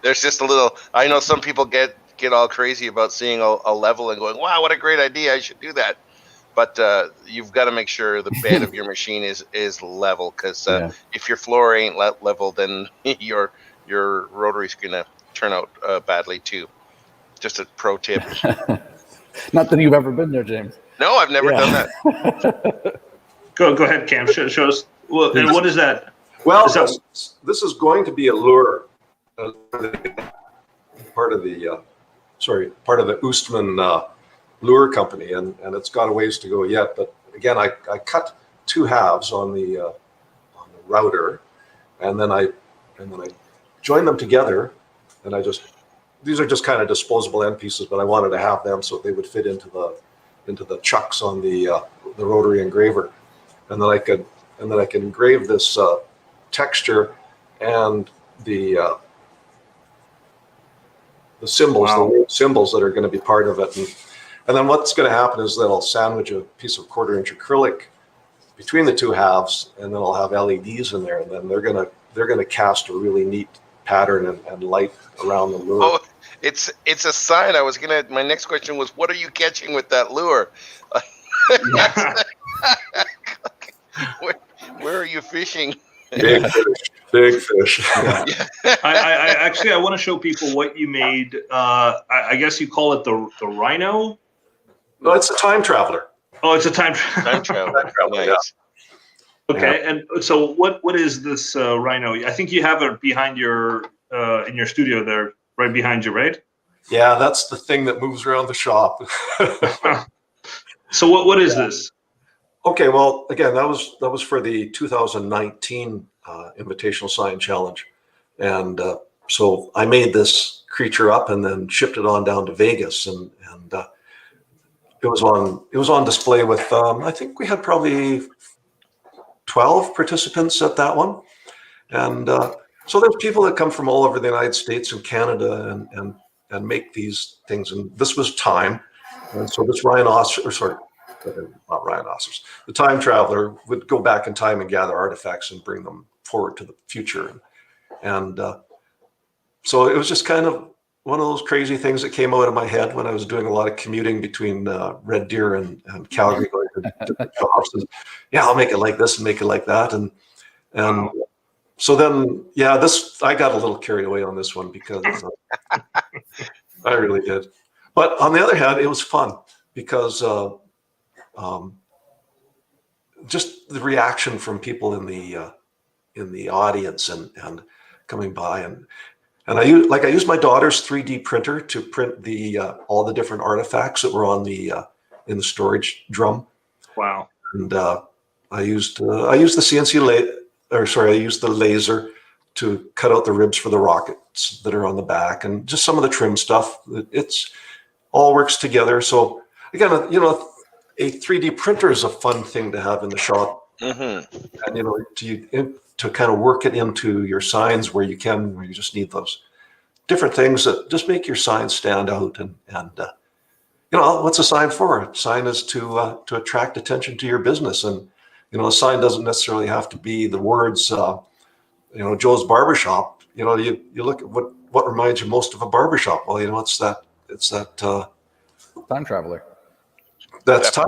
There's just a little. I know some people get all crazy about seeing a level and going, "Wow, what a great idea! I should do that." But you've got to make sure the bed of your machine is level, because if your floor ain't level, then your rotary's gonna turn out badly too. Just a pro tip. Not that you've ever been there, James. No, I've never done that. Go ahead, Cam. Show us. Well, and what is that? Well, this is going to be a lure. Part of the Oostman lure company, and it's got a ways to go yet. But again, I cut two halves on the router, and then I join them together, and these are just kind of disposable end pieces, but I wanted to have them so they would fit into the chucks on the rotary engraver. And then I can engrave this texture and the symbols, the symbols that are going to be part of it. And then what's going to happen is that I'll sandwich a piece of 1/4-inch acrylic between the two halves, and then I'll have LEDs in there, and then they're going to cast a really neat pattern and light around the lure. Oh, it's a sign. My next question was, what are you catching with that lure? Where are you fishing? Big fish. Yeah. I want to show people what you made. I guess you call it the Rhino. No, it's a time traveler. Oh, it's a time traveler. Nice. Yeah. Okay, and so what is this Rhino? I think you have it behind your in your studio there, right behind you, right? Yeah, that's the thing that moves around the shop. So what is this? Okay, well, again, that was for the 2019 Invitational Sign Challenge, and so I made this creature up and then shipped it on down to Vegas, and it was on display with I think we had probably 12 participants at that one, and so there's people that come from all over the United States and Canada and make these things, and this was time, and so this not rhinoceros. The time traveler would go back in time and gather artifacts and bring them forward to the future. And so it was just kind of one of those crazy things that came out of my head when I was doing a lot of commuting between Red Deer and Calgary, going to different shops. And, I'll make it like this and make it like that. And so then, I got a little carried away on this one because I really did. But on the other hand, it was fun because just the reaction from people in the audience and coming by, and I used my daughter's 3D printer to print all the different artifacts that were on in the storage drum. Wow. And I used the I used the laser to cut out the ribs for the rockets that are on the back, and just some of the trim stuff. It's all works together. So again, a 3D printer is a fun thing to have in the shop And to kind of work it into your signs where you just need those different things that just make your sign stand out. And what's a sign for? A sign is to attract attention to your business. And a sign doesn't necessarily have to be the words, Joe's Barbershop. You look at what reminds you most of a barbershop. Well, it's that time traveler. That's time.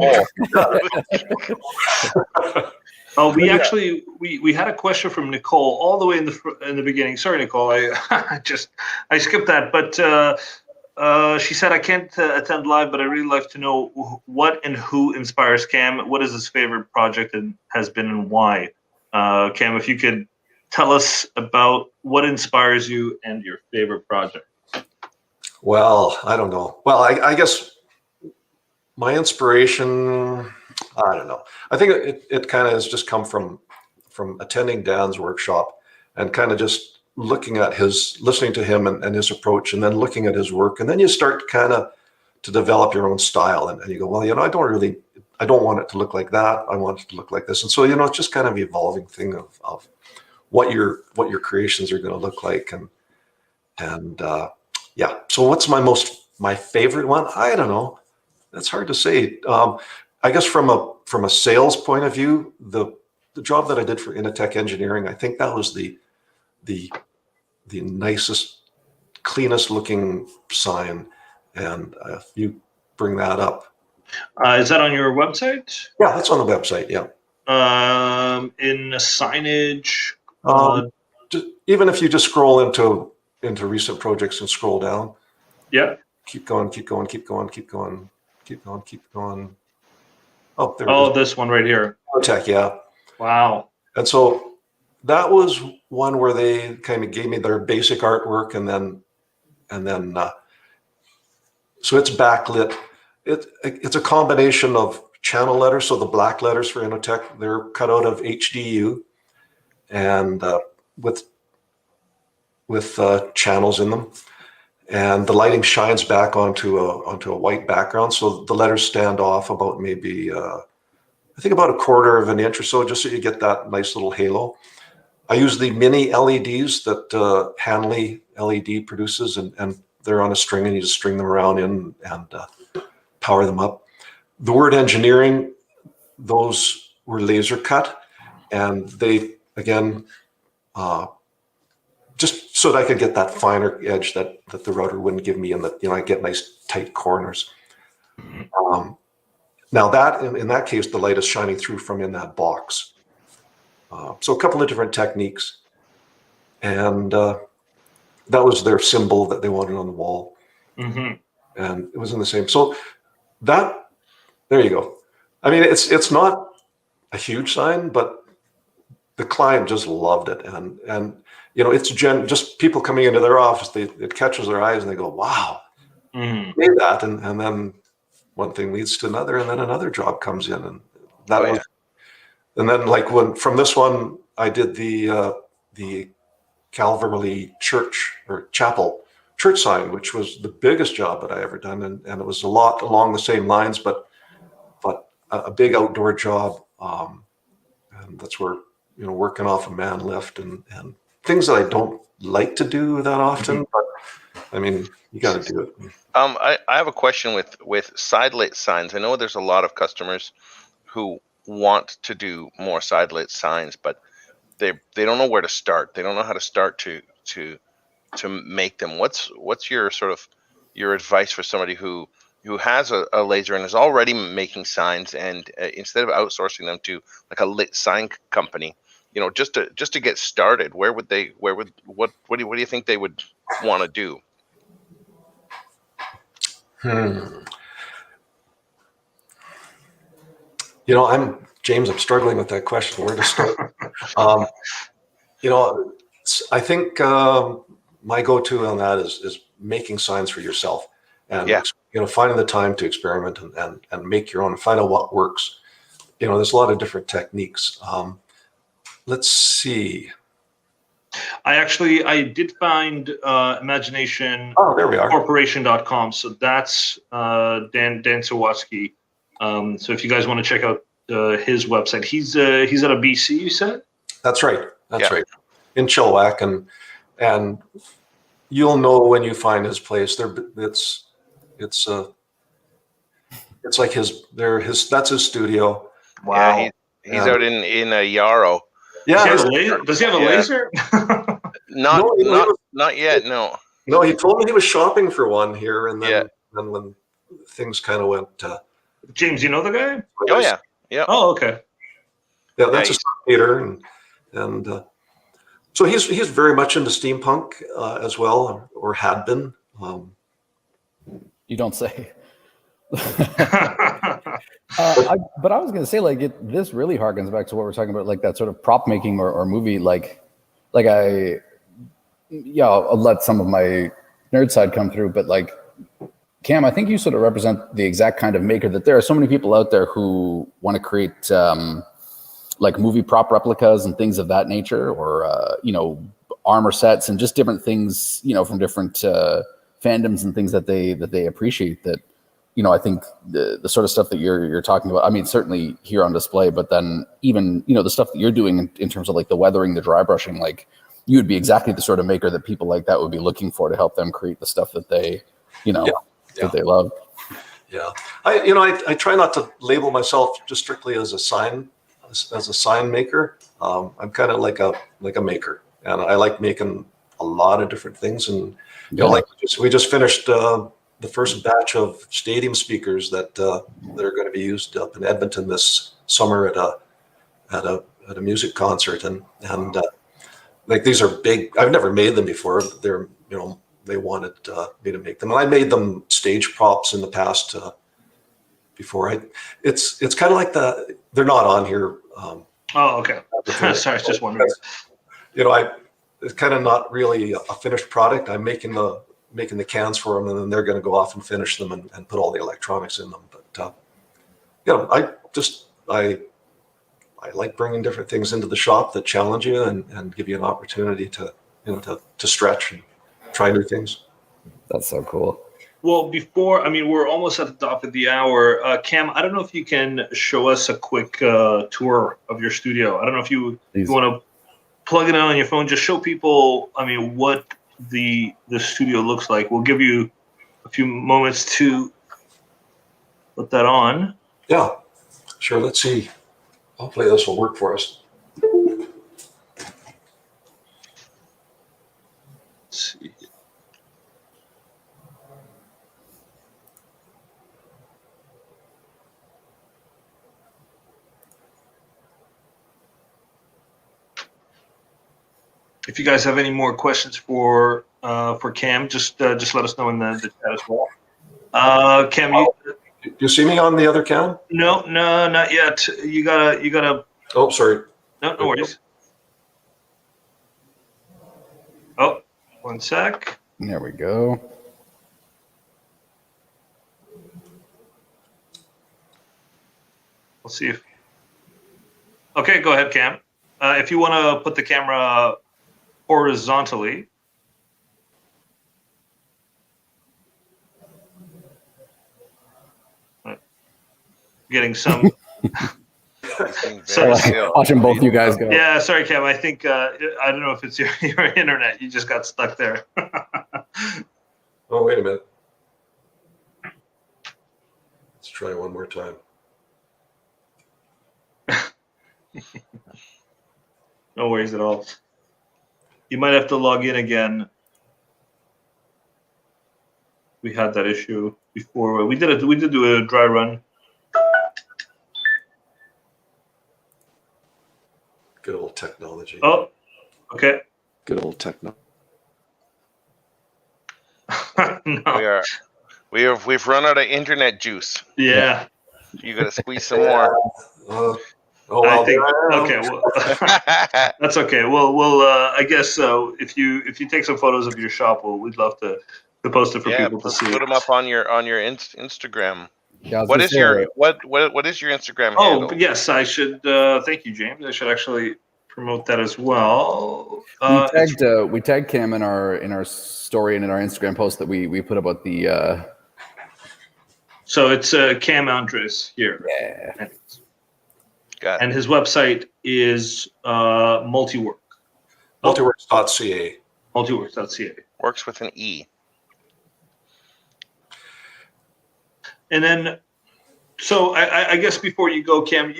Oh, we had a question from Nicole all the way in the beginning. Sorry, Nicole, I skipped that. But she said, I can't attend live, but I really like to know what and who inspires Cam. What is his favorite project and has been, and why? Cam, if you could tell us about what inspires you and your favorite project. Well, I don't know. Well, I guess my inspiration, I don't know. I think it kind of has just come from attending Dan's workshop and kind of just listening to him and his approach, and then looking at his work. And then you start kind of to develop your own style. And you go, well, I don't want it to look like that. I want it to look like this. And so, it's just kind of evolving thing of what your creations are going to look like. And yeah. So what's my favorite one? I don't know. That's hard to say. I guess from a sales point of view, the job that I did for Initech Engineering, I think that was the nicest, cleanest looking sign. And if you bring that up, is that on your website? Yeah, that's on the website. Yeah. In signage. Even if you just scroll into recent projects and scroll down. Yeah. Keep going. Oh, there. Oh, this one right here. Trotec, yeah. Wow. And so that was one where they kind of gave me their basic artwork, and then so it's backlit. It's a combination of channel letters. So the black letters for Inotech, they're cut out of HDU, and with channels in them. And the lighting shines back onto a white background, so the letters stand off about maybe I think about a quarter of an inch or so, just so you get that nice little halo. I use the mini LEDs that Hanley LED produces, and they're on a string, and you just string them around and power them up. The word engineering, those were laser cut, and they again. Just so that I could get that finer edge that the router wouldn't give me, and that I get nice tight corners. Now that in that case, the light is shining through from in that box. So a couple of different techniques, and that was their symbol that they wanted on the wall, and it was in the same. So there you go. I mean, it's not a huge sign, but the client just loved it, and it's just people coming into their office. It catches their eyes, and they go, "Wow, made that!" And then one thing leads to another, and then another job comes in, and that was. And then, from this one, I did the Calvary Church or Chapel church sign, which was the biggest job that I ever done, and it was a lot along the same lines, but a big outdoor job, and that's where working off a man lift and things that I don't like to do that often, but I mean, you got to do it. I have a question with side lit signs. I know there's a lot of customers who want to do more side lit signs, but they don't know where to start. They don't know how to start to make them. What's your sort of your advice for somebody who has a laser and is already making signs, and instead of outsourcing them to like a lit sign company, just to get started, what do you think they would want to do? I'm struggling with that question. Where to start? I think my go-to on that is making signs for yourself, and finding the time to experiment and make your own, and find out what works. There's a lot of different techniques. Let's see. I did find Imagination. Oh, there we are. Corporation.com. So that's Dan Sawatsky. So if you guys want to check out his website. He's out of BC, you said? That's right. That's right. In Chilliwack, and you'll know when you find his place. It's like that's his studio. Wow. Yeah, he's out in Yarrow. Yeah. Does he have a laser? Not yet. No. No, he told me he was shopping for one here, and then when things kind of went. James, you know the guy? Oh yeah. Yeah. Oh, okay. Yeah, that's a theater, and so he's very much into steampunk as well, or had been. You don't say. But I was going to say, like, this really harkens back to what we're talking about, like that sort of prop making or movie. I'll let some of my nerd side come through, but like, Cam, I think you sort of represent the exact kind of maker that there are so many people out there who want to create like movie prop replicas and things of that nature, or armor sets and just different things, from different fandoms and things that they appreciate. That I think the sort of stuff that you're talking about, I mean, certainly here on display, but then even the stuff that you're doing in terms of like the weathering, the dry brushing, like you would be exactly the sort of maker that people like that would be looking for to help them create the stuff that they that they love. Yeah, I try not to label myself just strictly as a sign maker. I'm kind of like a maker, and I like making a lot of different things. And we just finished the first batch of stadium speakers that are going to be used up in Edmonton this summer at a music concert, and like these are big. I've never made them before. They're they wanted me to make them, and I made them stage props in the past. Before it's kind of like they're not on here. Oh, okay. Sorry, I was just wondering. It's kind of not really a finished product. I'm making the cans for them, and then they're going to go off and finish them and put all the electronics in them. But I like bringing different things into the shop that challenge you and give you an opportunity to stretch and try new things. That's so cool. Well, we're almost at the top of the hour. Cam, I don't know if you can show us a quick tour of your studio. I don't know if you want to plug it in on your phone. Just show people, what the studio looks like. We'll give you a few moments to put that on. Yeah, sure. Let's see. Hopefully this will work for us. Let's see. If you guys have any more questions for Cam, just let us know in the chat as well. Cam, do you see me on the other cam? No, not yet. You gotta. Oh, sorry. No worries. Oh, one sec. There we go. We'll see if. Okay, go ahead, Cam. If you want to put the camera horizontally. Getting some. Watching both you guys go. Yeah, sorry, Cam. I think I don't know if it's your internet. You just got stuck there. Oh, wait a minute. Let's try one more time. No worries at all. You might have to log in again. We had that issue before. We did do a dry run. Good old technology. Oh, okay. Good old techno. No. We've run out of internet juice. Yeah. You got to squeeze some more. I think okay. Well, that's okay. We'll I guess if you take some photos of your shop, we'd love to post it for people to see. Put them up on your Instagram. Yeah, what is your Instagram handle? Oh, yes, I should. Thank you, James. I should actually promote that as well. We tagged Cam in our story and in our Instagram post that we put about the. So it's Cam Andres here. Yeah. Got and it. his website is Multiwork. Multiwerks.ca. Multiworks.ca. Works with an E. And then, so I guess before you go, Cam,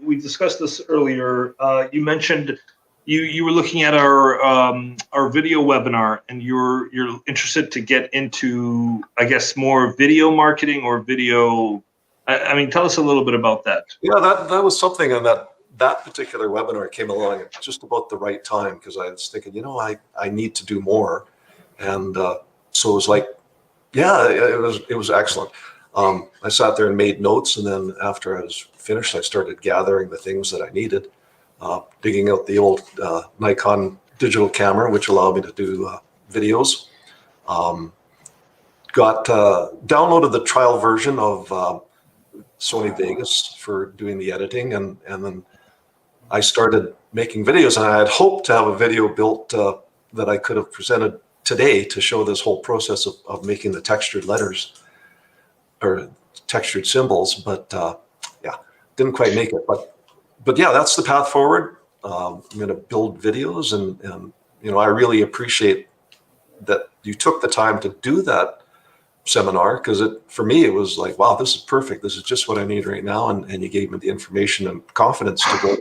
we discussed this earlier. You mentioned you were looking at our video webinar, and you're interested to get into, I guess, more video marketing or video. I mean, tell us a little bit about that. Yeah, that was something, and that particular webinar came along at just about the right time, because I was thinking, I need to do more, and so it was like, yeah, it was excellent. I sat there and made notes, and then after I was finished, I started gathering the things that I needed, digging out the old Nikon digital camera, which allowed me to do videos. Downloaded the trial version of Sony Vegas for doing the editing, and then I started making videos, and I had hoped to have a video built that I could have presented today to show this whole process of making the textured letters or textured symbols, but yeah, didn't quite make it. But yeah, that's the path forward. I'm going to build videos, and I really appreciate that you took the time to do that seminar, because for me it was like, wow, this is perfect. This is just what I need right now, and you gave me the information and confidence to go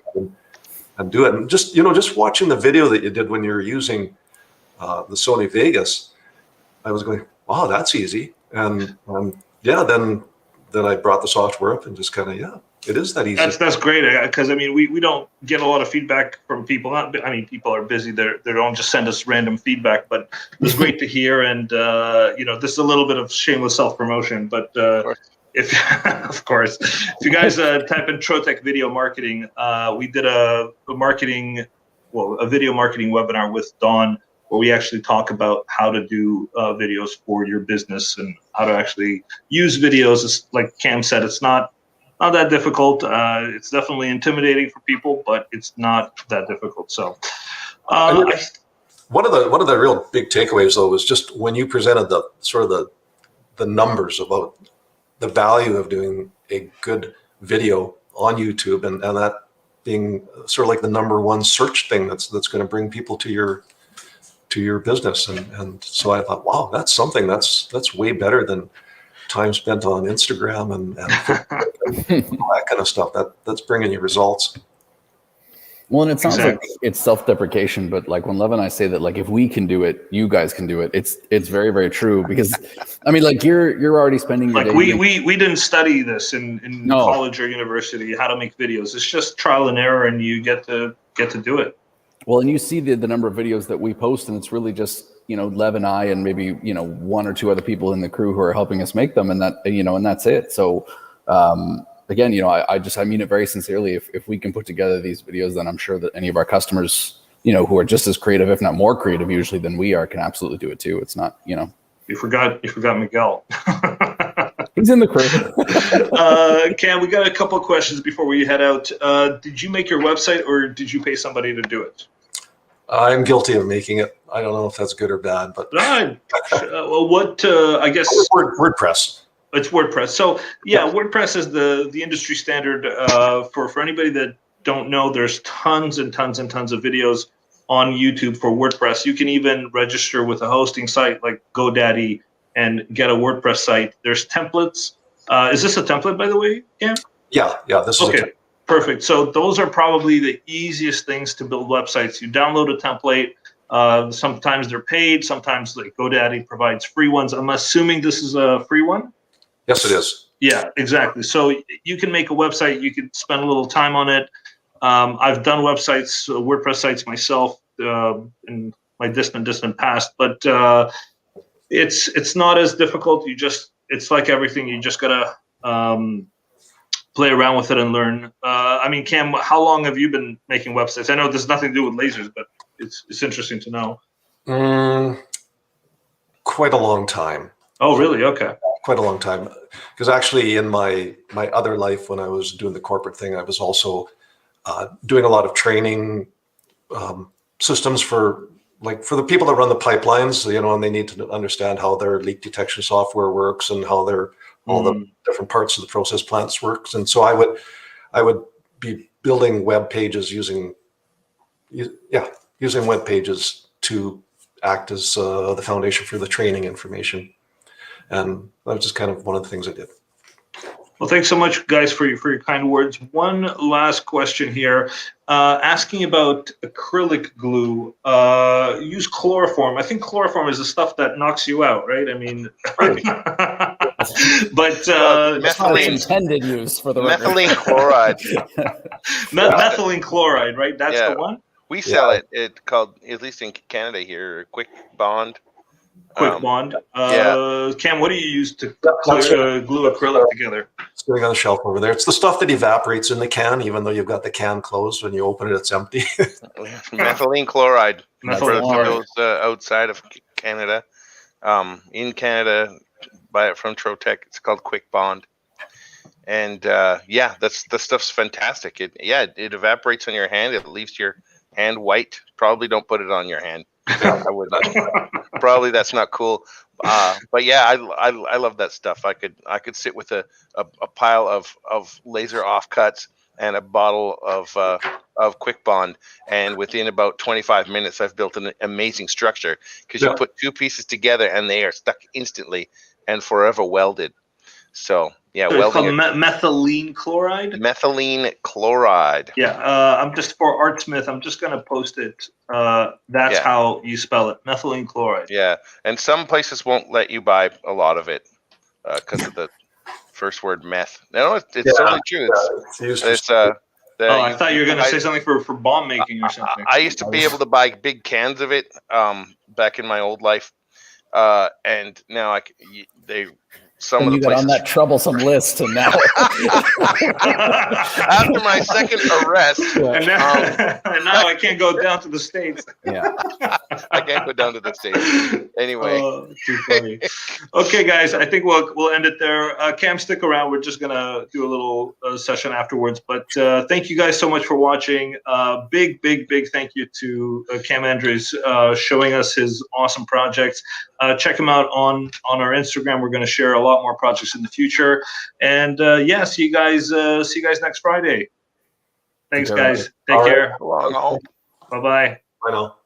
and do it. And just watching the video that you did when you were using the Sony Vegas, I was going, wow, that's easy. And yeah, then I brought the software up and just kind of, yeah, it is that easy. That's great, because I mean we don't get a lot of feedback from people. People are busy. They don't just send us random feedback, but it's great to hear. And this is a little bit of shameless self-promotion, but if of course, if you guys type in Trotec video marketing, we did a video marketing webinar with Dawn, where we actually talk about how to do videos for your business and how to actually use videos. It's like Cam said, it's not that difficult. It's definitely intimidating for people, but it's not that difficult. So, one of the real big takeaways, though, was just when you presented the numbers about the value of doing a good video on YouTube, and that being sort of like the number one search thing that's going to bring people to your business, and so I thought, wow, that's something that's way better than time spent on Instagram and all that kind of stuff. That's bringing you results. Well, and it sounds like it's self-deprecation, but like when Lev and I say that, like, if we can do it, you guys can do it. It's very, very true, because I mean, like, you're already spending your day. We didn't study this in college or university, how to make videos. It's just trial and error, and you get to do it. Well, and you see the number of videos that we post, and it's really just, Lev and I, and maybe, one or two other people in the crew who are helping us make them, and that's it. So, again, I mean it very sincerely. If we can put together these videos, then I'm sure that any of our customers, who are just as creative, if not more creative usually than we are, can absolutely do it too. It's not, You forgot Miguel. He's in the crew. Cam, we got a couple of questions before we head out. Did you make your website, or did you pay somebody to do it? I'm guilty of making it. I don't know if that's good or bad, but I guess WordPress. It's WordPress. So yeah, WordPress is the industry standard. For anybody that don't know, there's tons and tons and tons of videos on YouTube for WordPress. You can even register with a hosting site like GoDaddy and get a WordPress site. There's templates. Is this a template, by the way, Cam? Yeah. This is okay. Perfect. So those are probably the easiest things to build websites. You download a template. Sometimes they're paid. Sometimes like GoDaddy provides free ones. I'm assuming this is a free one. Yes, it is. Yeah, exactly. So you can make a website. You can spend a little time on it. I've done websites, WordPress sites myself in my distant past, but it's not as difficult. It's like everything. You just gotta play around with it and learn. I mean, Cam, how long have you been making websites? I know there's nothing to do with lasers, but it's interesting to know. Quite a long time. Oh, really? Okay. Quite a long time. Because actually in my other life, when I was doing the corporate thing, I was also doing a lot of training systems for the people that run the pipelines, and they need to understand how their leak detection software works and how all the different parts of the process plants works. And so I would be building web pages using web pages to act as the foundation for the training information. And that was just kind of one of the things I did. Well, thanks so much, guys, for your kind words. One last question here, asking about acrylic glue. Use chloroform. I think chloroform is the stuff that knocks you out, right? I mean, but methylene intended use for the methylene chloride. Methylene chloride, right? That's the one. We sell it. It's called, at least in Canada here, Quick Bond. Quick Bond. Cam, what do you use to glue acrylic together? It's sitting on the shelf over there. It's the stuff that evaporates in the can, even though you've got the can closed. When you open it, it's empty. Methylene chloride. Methylene chloride. For those outside of Canada. In Canada, buy it from Trotec. It's called Quick Bond. And the stuff's fantastic. It evaporates on your hand. It leaves your hand white. Probably don't put it on your hand. I would probably that's not cool. But yeah, I love that stuff. I could sit with a pile of laser offcuts and a bottle of Quick Bond, and within about 25 minutes I've built an amazing structure, because you put two pieces together and they are stuck instantly and forever welded. So yeah, so it's called methylene chloride. Methylene chloride. Yeah, I'm just for ArtSmith. I'm just gonna post it. That's how you spell it, methylene chloride. Yeah, and some places won't let you buy a lot of it because of the first word meth. No, it's totally true. I thought you were gonna say something for bomb making or something. I used to be able to buy big cans of it back in my old life, and now some of the places on that troublesome list, and now after my second arrest, and now I can't go down to the States. Yeah, I can't go down to the States anyway. Too funny. Okay, guys, I think we'll end it there. Cam, stick around. We're just gonna do a little session afterwards. But thank you guys so much for watching. Big thank you to Cam Andres showing us his awesome projects. Check him out on our Instagram. We're going to share a lot more projects in the future. And see you guys next Friday. Thanks, guys. Take care. Bye-bye. I know.